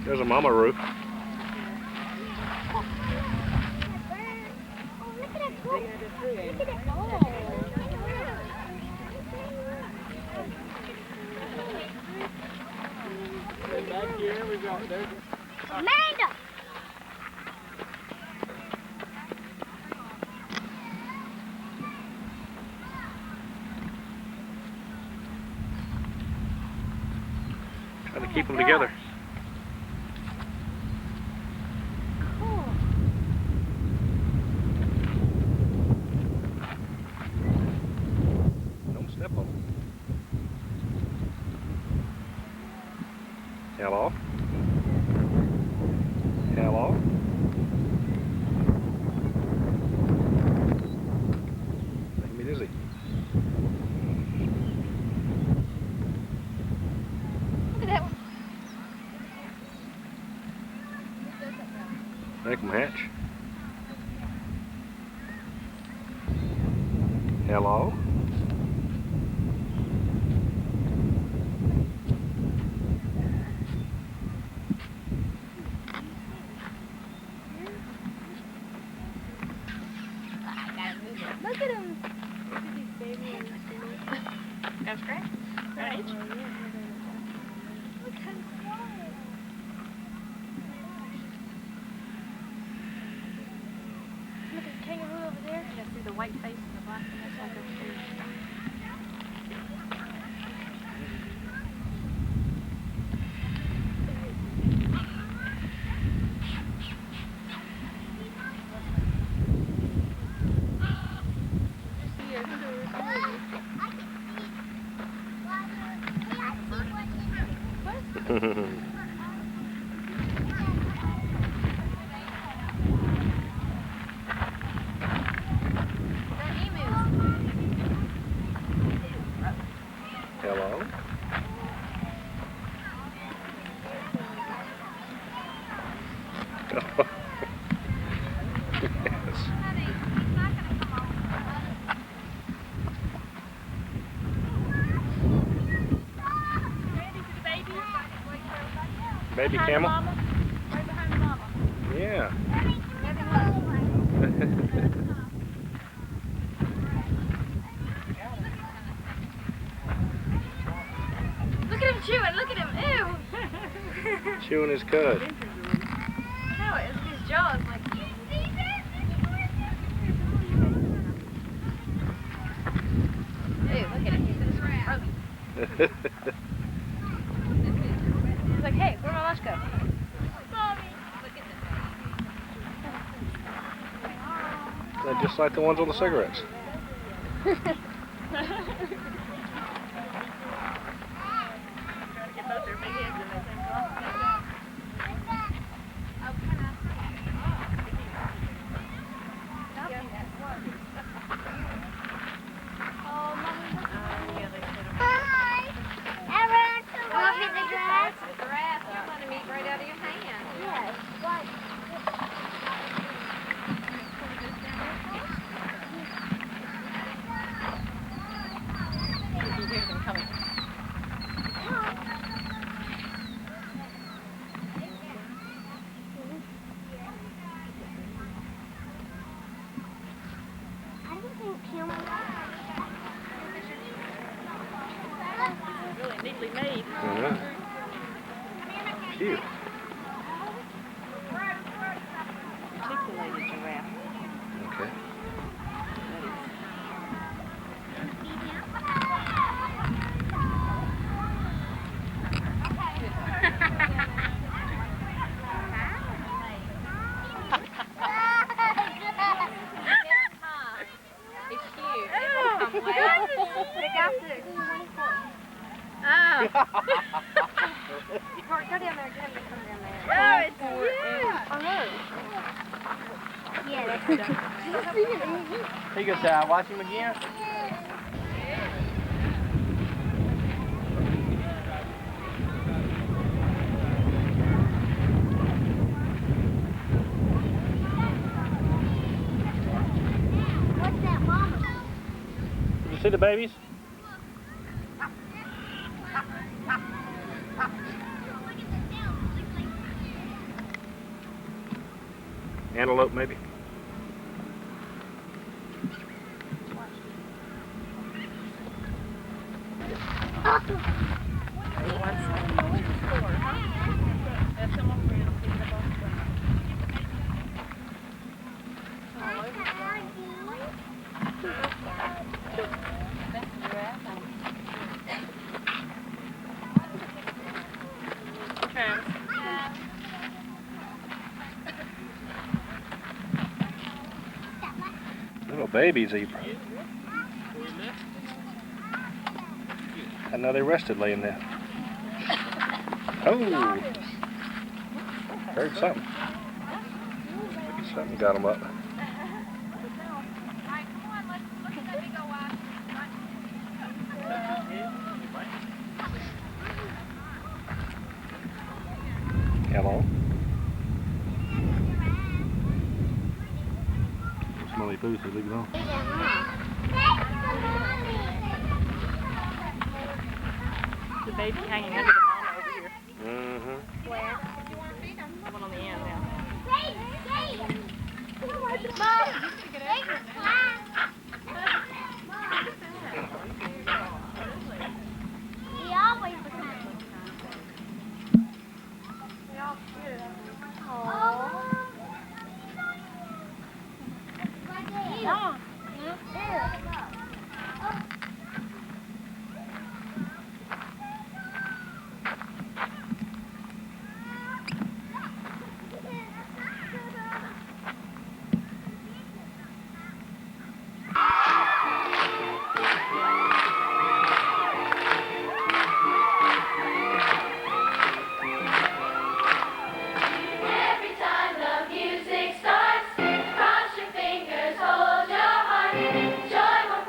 There's a mama roof. Back here we go. There's Amanda! Trying to keep them together. Don't step on them. Hello? Hello? Making me dizzy. Look at that one. Make them hatch. Hello? Look at him. That's great. Right. Look how quiet. Look at the kangaroo over there. Yeah, see the white face and the black one. That's like those two. Hello? Yes. Baby behind camel? The mama. Right behind the mama. Yeah. Look at him chewing. Look at him. Ew. Chewing his cud. No, it's his jaws. Like. Ew, look at him. He's like, hey, where'd my lunch go? They're just like the ones on the cigarettes. Trying to get both their big heads in there. Really neatly made. Cute. Articulated giraffe. Okay. Go down there, come down there. Oh, it's cute. Yeah, that's it. He goes, shall I watch him again? What's that, Mama? Did you see the babies? Antelope, maybe. Little baby zebra. I know they rested laying there. Oh! Heard something. Something got them up. Hello. Smelly poo, so leave it on. The baby hanging under the mama over here. Mm-hmm. Where? One on the end now. He always becomes. They all cute. Join will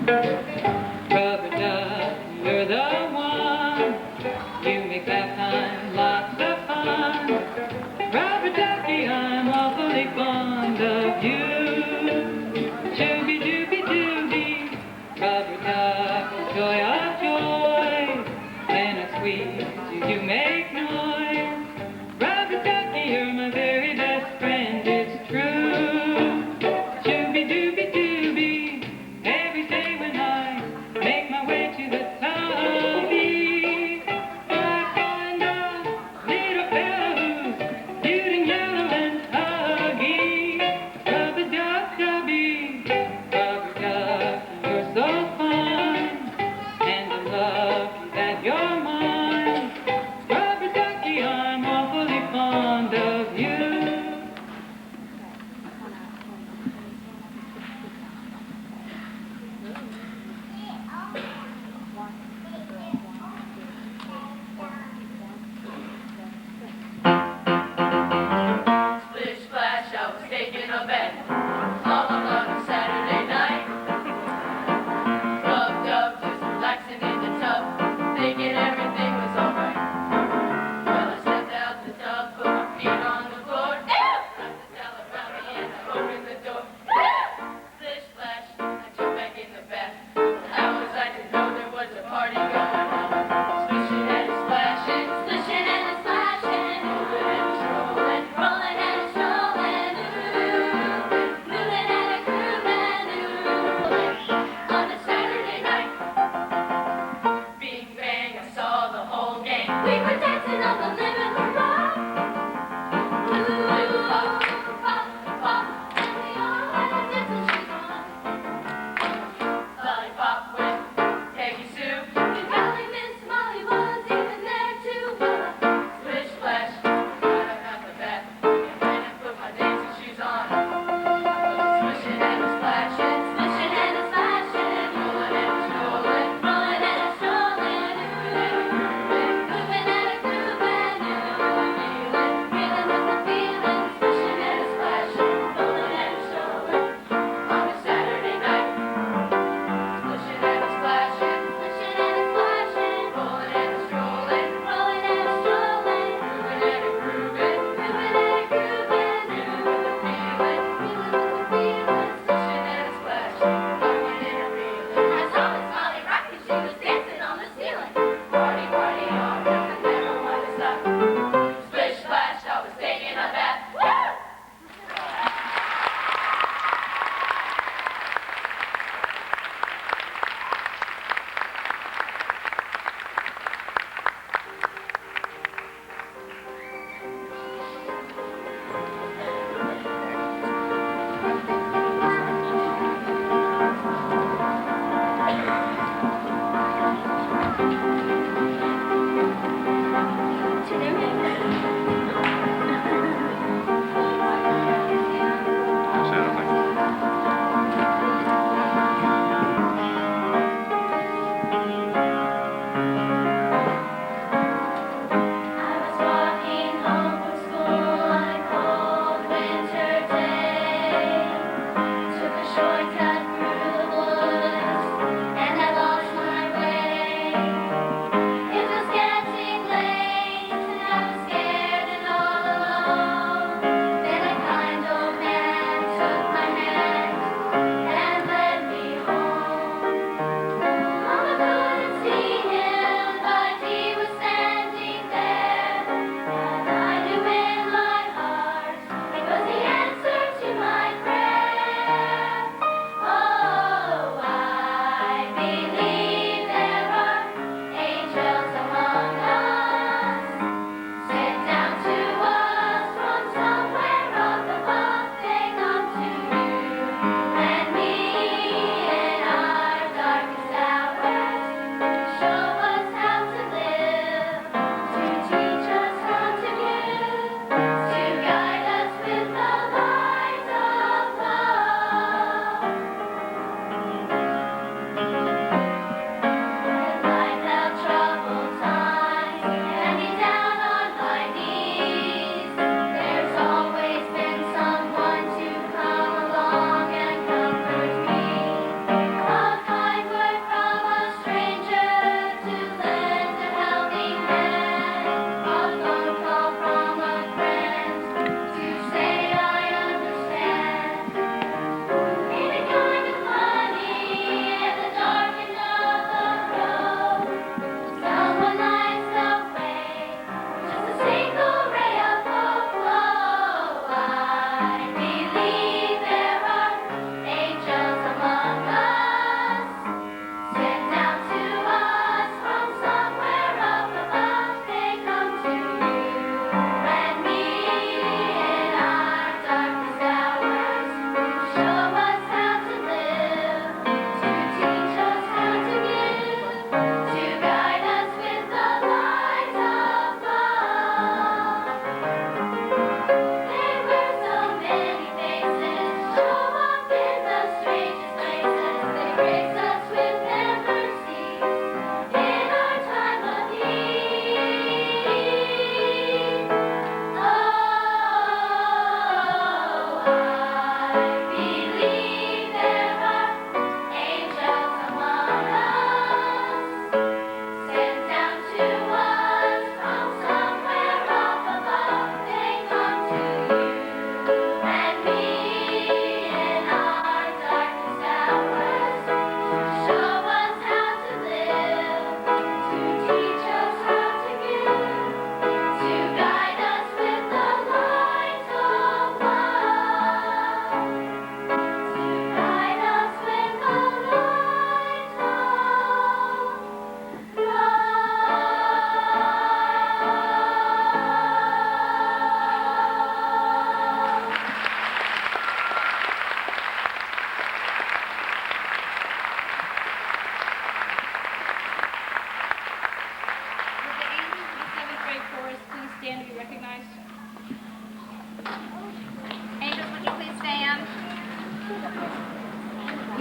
Rubber duck, you're the one. You make bath time lots of fun. Rubber ducky, I'm awfully fond of you. Shooby dooby dooby, rubber duck, joy of joy. When I squeeze you, you make noise. Rubber ducky, you're my very best friend, it's true. Shooby dooby dooby, every day when I make my way to the tubby, I find a little fellow who's cute and yellow and huggy. Rubber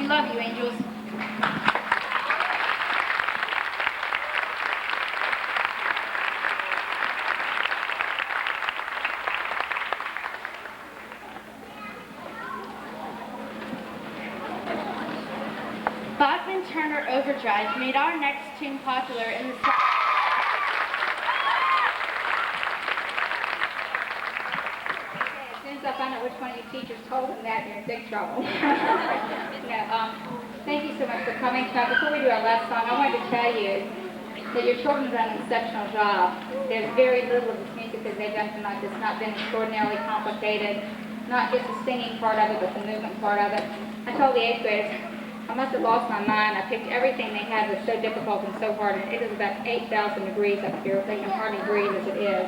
love you, angels. Bachman Turner Overdrive made our next tune popular in the As soon as I find out which one of you teachers told them that, you're in big trouble. Thank you so much for coming tonight. Before we do our last song, I wanted to tell you that your children have done an exceptional job. There's very little of this music that they've done tonight that's not been extraordinarily complicated, not just the singing part of it, but the movement part of it. I told the 8th graders, I must have lost my mind. I picked everything they had that's so difficult and so hard, and it is about 8,000 degrees up here. They can hardly breathe as it is.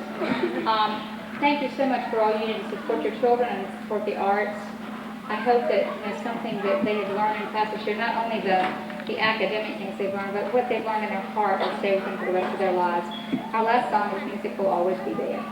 Thank you so much for all you do to support your children and support the arts. I hope that it's something that they have learned in the past this year, not only the academic things they've learned, but what they've learned in their heart will stay with them for the rest of their lives. Our last song is Music Will Always Be There.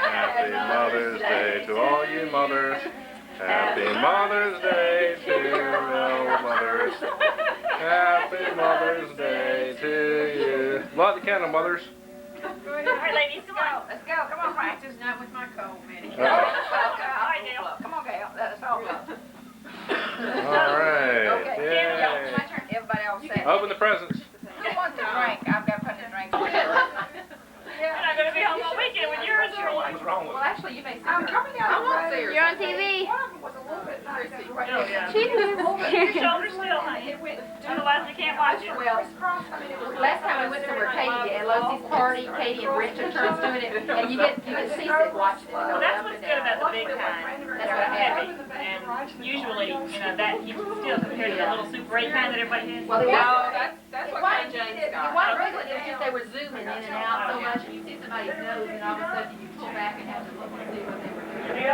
Happy Mother's Day to all you mothers. Happy Mother's Day to all mothers. Happy Mother's Day to you. Light the candle, mothers. All right, ladies, come on. Let's go. Come on, practice not with my cold, Meddie. Uh-oh. All right, Gail. Come on, Gail. Let us all go. All right. Okay, Yay. Gail, my turn. Everybody else say. Open the presents. Who wants a drink? I've got plenty of drinks. You're not going to be home all weekend with yours or what? What's wrong with Well, actually, you may see her. I'm coming down the road. You're on TV. One of them was a little bit nicer. Oh, yeah. She Your shoulder's still, honey. Otherwise, we can't watch it. Well, last time we went to where Katie at Lucy's party, Katie and Brent took turns doing it, and you get seasick watching it. Well, that's what's good about the big kind. That's what I had. Heavy. And usually, you know, that you still compared to the little Super 8 kind that everybody has. Well, that's what kind James got. It wasn't regular, it was just they were zooming in and out so much, and you see somebody's nose, and all of a sudden you pull back and have to look and see what they were doing.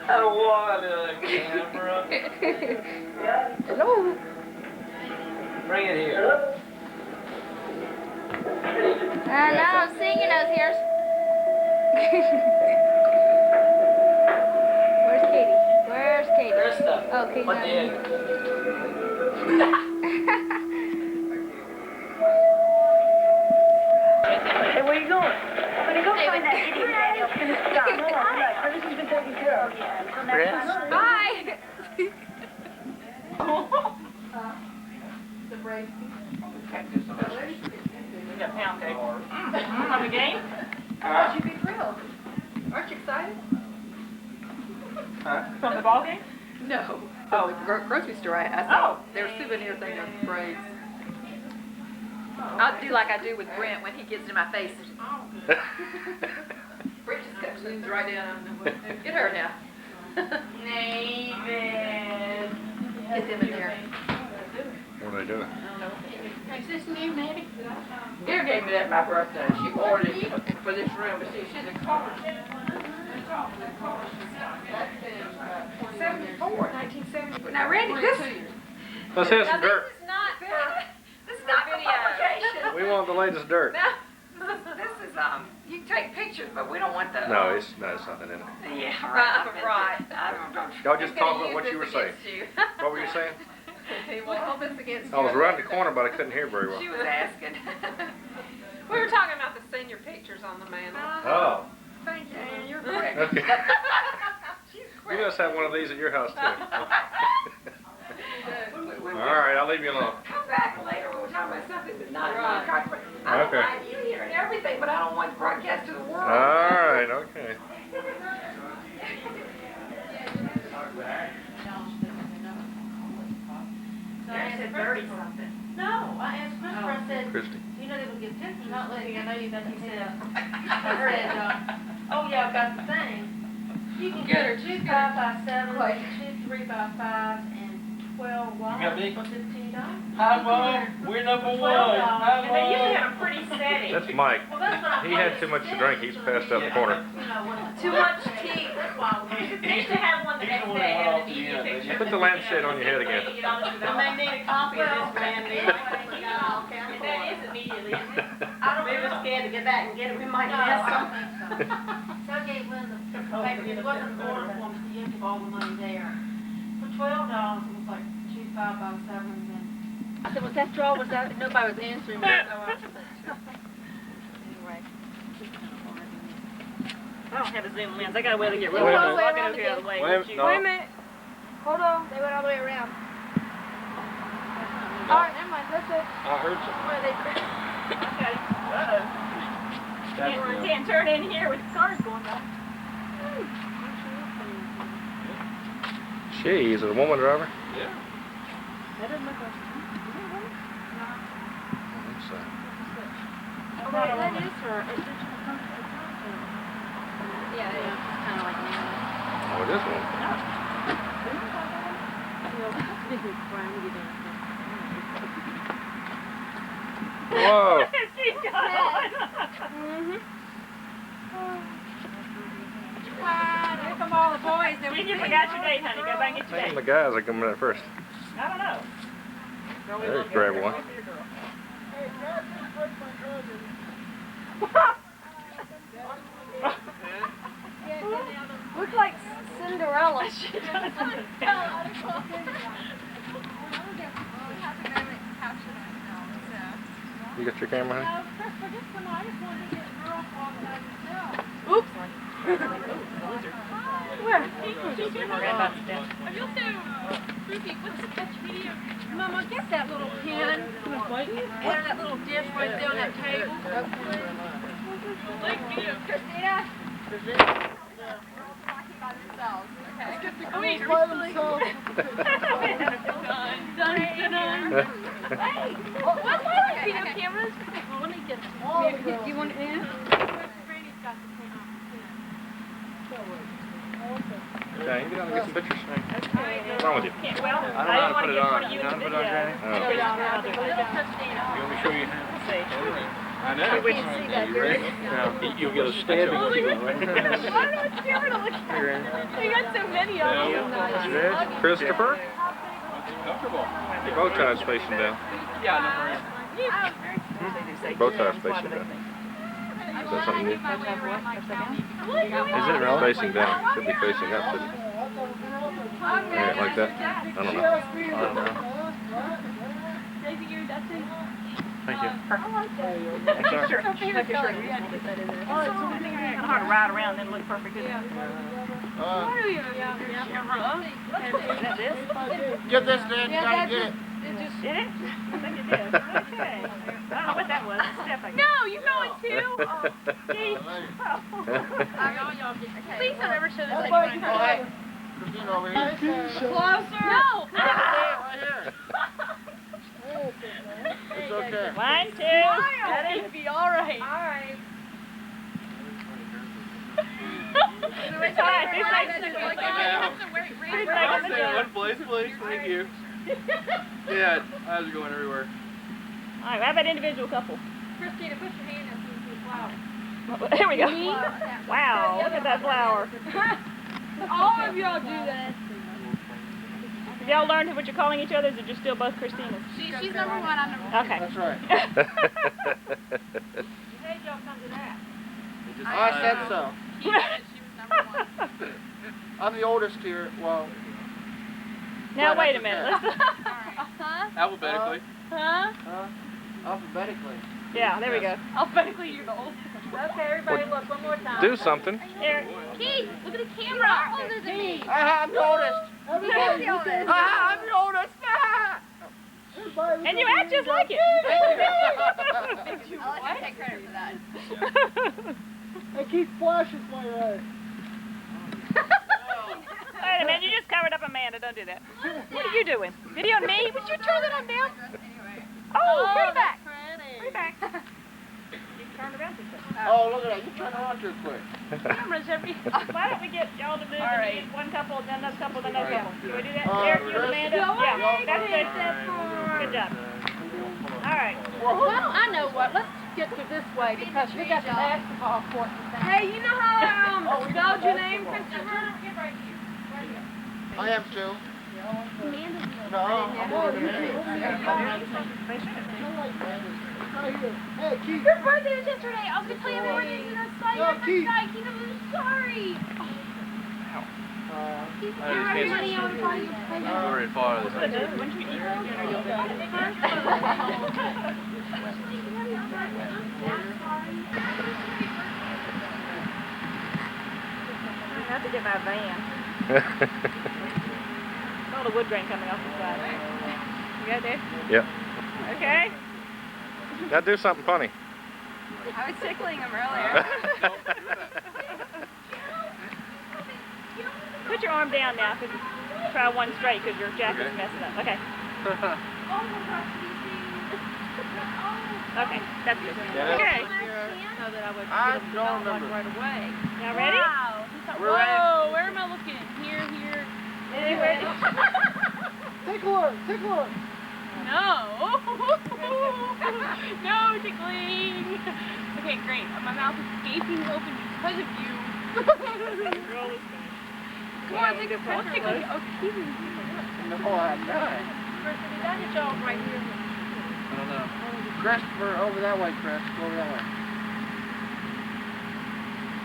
I want a camera. Hello. Bring it here. No, I'm singing those here. What the egg? Hey, where you going? I'm gonna go find that idiot Daniel. Stop. No, relax. Everything's been taken care of. Bye. The brave. We got pound cake. From the game? Oh, you'd be thrilled. Aren't you excited? Huh? From the ball game? No. Oh, at the grocery store, I saw their souvenir thing of the braves. I'll do like I do with Brent when he gets in my face. Brent just got zooms right down. Get her now. David. Get them in there. What are they doing? Is this new, Meddie? Gail gave me that my birthday. She ordered it for this room, but see, she's a car. 1974. Now, Randy, this Let's have some dirt. This is not for publication. We want the latest dirt. is you can take pictures, but we don't want the. No, it's nothing in it. Yeah, right. Y'all just talk about what you were saying. What were you saying? He will hold this against you. I was around the corner, but I couldn't hear very well. She was asking. We were talking about the senior pictures on the mantle. Oh. Thank you, Ann. You're correct. Okay. You must have one of these at your house, too. All right, I'll leave you alone. Come back later. We were talking about something that's not Right. I don't Okay. mind you here and everything, but I don't want to broadcast to the world. All right, okay. I said 30-something. No, I asked Christopher, I said, Christy. you know they would get pictures, not letting I know you got the head. I said, oh yeah, I've got the thing. You can get her 2 5x7, 2 3x5, and 12 watts got me? for $15. Hi, Mom. We're number one. Hi, And they usually Mom. have a pretty setting. That's Mike. Well, that's what I He had too much to drink. He's passed out the corner. You know, when Too much tea. that's why I was. They used to have one the He's next the one day that and went an off evening the picture. Put the lampshade on your head again. You know, I may need a copy of this brand new. and that is immediately, isn't it? I don't We were know. scared to get back and get it. We might No, miss I some. don't think so. So I gave Lynn the paper, it wasn't an order form, so you have to have all the money there. For $12, it was like 2 5x7s and. I said, was that draw? Was that? Nobody was answering me. So anyway. I don't have a zoom lens. I got a way to get They rid went of all the it. way I'll around get over the other again. way. Wait, Would you- no. Wait a minute. Hold on. They went all the way around. All right, never mind. That's it. I heard something. Where they? Okay. Can't turn in here with the cars going by. She is it a woman driver? Yeah. That doesn't look like. So. Oh, that is her. Yeah, it's kind of like me. Oh, it is one. Whoa. She's got on. Here come all the boys. You forgot your date, honey. Go back and get your Name date. the guys that come in first. I don't know. There's grab one. Looks like Cinderella. You got your camera, honey? Oops. Where? Are you so creepy? What's the catch video? Mama, get that little pen. And that little dish right there on that table. Christina? Let's get the girls by themselves. Hey, what video cameras? Well, let me get them. You want it in? Okay, you get down and get some pictures. What's wrong with you? Well, I I don't know how to put it on. You You know how to put it on, Granny? Oh. You want me to show you how? I know. You can't see that, do you? You'll get a stabbing on you, right? I don't know what camera to look at. We got so many of them. Christopher? Comfortable. Your bow tie's facing down. Yeah, Bow tie's facing down. Is that something new? Is it really? Facing down. Should be facing up. But Yeah, like that? I don't know. Thank you. Sure. Kind of hard to ride around and look perfect, isn't it? Get this, Dan. You gotta get it. Did it? I think it did. Okay. I don't know what that was. Step, I guess. No, you know it too. Please don't ever show this like Christina over here. closer. No. Right here. It's okay. 1, 2. That ain't be all right. All right. It's all right. One place, please. Thank you. Yeah, eyes are going everywhere. All right, how about individual couple? Christina, put your hand up to the flower. Here we go. Wow, look at that flower. All of y'all do that. Have y'all learned what you're calling each other, or you're still both Christinas? She's number 1, I'm number 2. Okay. That's right. Hey, y'all come to that. I said so. She was number 1. I'm the oldest here. Well. Now wait a minute. Let's Alphabetically. Alphabetically. Yeah, there we go. Alphabetically, you're the oldest. Okay, everybody look one more time. Do something. Here. Keith, look at the camera. You're older than me. I'm the oldest. You're the oldest. I'm the oldest. And you act just like it. I'll let you take credit for that. Hey, Keith flashes my eye. Wait a minute, you just covered up Amanda. Don't do that. What are you doing? Videoing me? Would you turn that on down? Oh, bring it back. Bring it back. You can turn around too quick. Oh, look at that. You turn around too quick. Cameras every. Why don't we get y'all to move and one couple, then another couple, then another couple? Can we do that? Eric, you and Amanda? Yeah, that's good. Good job. All right. Well, I know what. Let's get to this way because we got the basketball court. Hey, you know how I spelled your name, Christopher? I am too. No, I'm older than you. Hey, Keith. Your birthday was yesterday. I was going to tell you happy birthday and I saw you on my side. Keith, I'm sorry. Keith, everybody on the party. I'm already far this. I have to get my van. All the wood grain coming off the side. You got there? Yep. Okay. Gotta do something funny. I was tickling him earlier. Put your arm down now. Try one straight because your jacket's messing up. Okay. Okay, that's good. Yeah. Okay. So that I would I get don't one remember. right away. Y'all ready? Wow. We're ready. Whoa, where am I looking? Here. Anywhere. Take a look. No. No tickling. Okay, great. My mouth is gaping open because of you. Come on, take a picture. Oh, keep it. No, I'm not. That is y'all right here. I don't know. Christopher, over that way, Chris. Go over that way.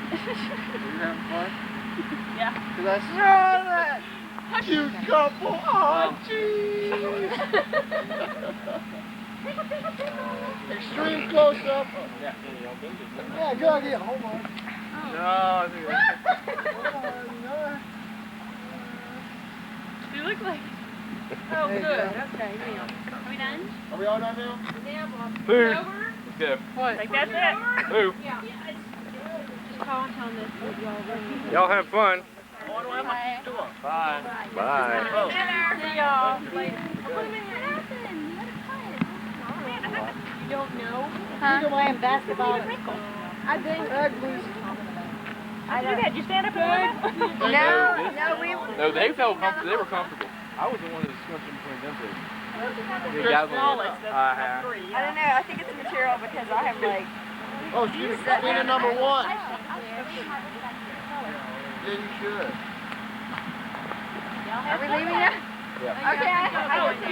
Are you having fun? Yeah. Because I saw that. Cute couple. Oh, jeez. Extreme close up. Yeah, go again. Hold on. No, I think You look like. Oh, good. Okay, are we done? Are we all done now? Food. Over? Let's go. What? Like that's it. Move. Yeah. Just call and tell them this. Y'all Y'all have fun. Bye. Bye. Bye. See y'all later. You don't know? Huh? You're playing basketball. I think. I do that. You stand up and No, they felt comfortable. They were comfortable. I was the one that was scrunched in between them two. You're smallest of three. I don't know. I think it's material because I have like. Oh, she's Christina number 1. Yeah, you should. Are we leaving yet? Yeah. Okay. I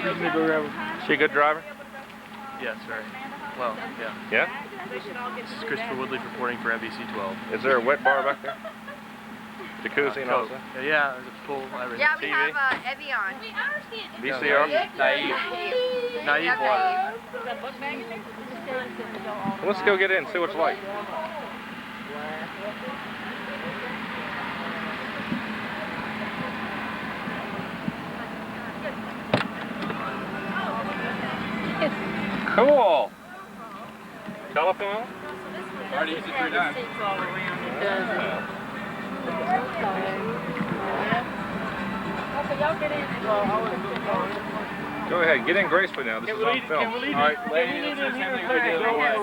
Go grab her. She a good driver? Yes, very. Well, yeah. Yeah? This is Christopher Woodley reporting for NBC 12. Is there a wet bar back there? Jacuzzi and all that. Yeah, there's a pool, everything. Yeah, we TV. have Evian. VCR. Naive water. Well, let's go get in and see what it's like. Cool. Telephone? Already used it 3 times. Go ahead, get in gracefully now. This is on film. All right, ladies, let's do the same thing we did the other way.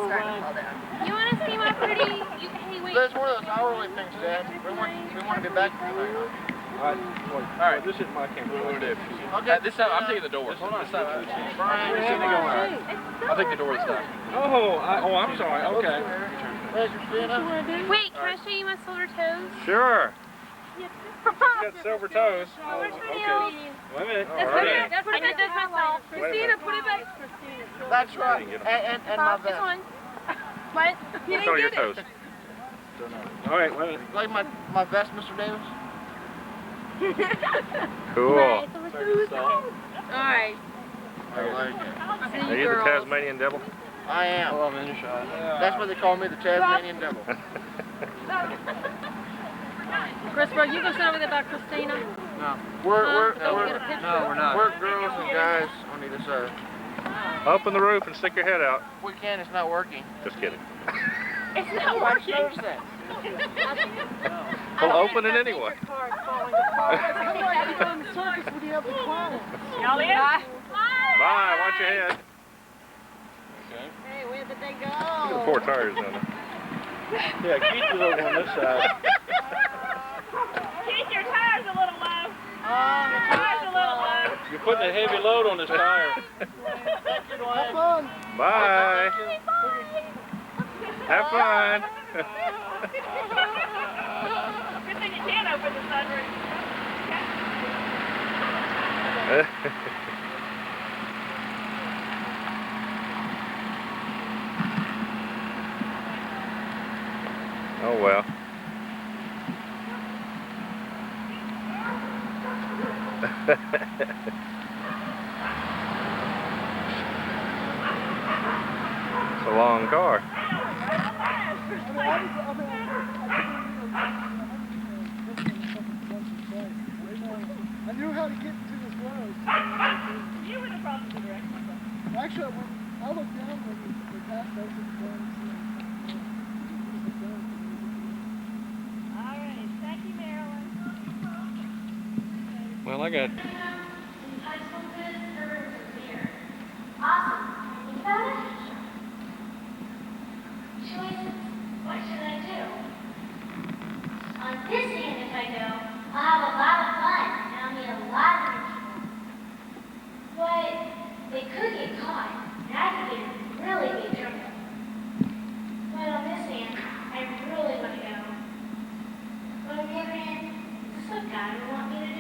You want to see my pretty? Hey, wait. That's one of those hourly things, Dad. We want to get back to you. All right, this is my camera. What do we do? Okay. This time, I'm taking the door. Hold on. This time, I'll take the door this time. I'm sorry. Okay. Wait, can I show you my silver toes? Sure. She's got silver toes. Okay. Wait a minute. That's All right. that's what I did myself. Christina, put it back. That's right. And my This vest. one. What? You Show your didn't get toes. it. All right, wait a minute. Like my vest, Mr. Davis? Cool. Alright. I like it. Are you the Tasmanian devil? I am. Oh, I'm in your shot. That's what they call me, the Tasmanian devil. Christopher, you gonna sit over there by Christina? No. We're not. We're girls and guys on either side. Open the roof and stick your head out. We can, it's not working. Just kidding. It's not working. Notice that. Well, open it anyway. Y'all in? Bye. Watch your head. Hey, where did they Look at the go? 4 tires down there. Yeah, Keith is over on this side. Keith, your tire's a little low. Your tire's a little low. You're putting a heavy load on this tire. Have fun. Bye. Have fun. Good thing you can't open the sunroof. Oh well. It's a long car. I knew how to get to this road. You were the problem to direct myself. Actually, I looked down when we passed over the guns. All right. Thank you, Marilyn. Well, I got. Awesome. You found it? Choices. What should I do? On this end, if I go, I'll have a lot of fun, and I'll meet a lot of people. But they could get caught, and I could get in really big trouble. But on this end, I really want to go. But on the other hand, is this what God would want me to do?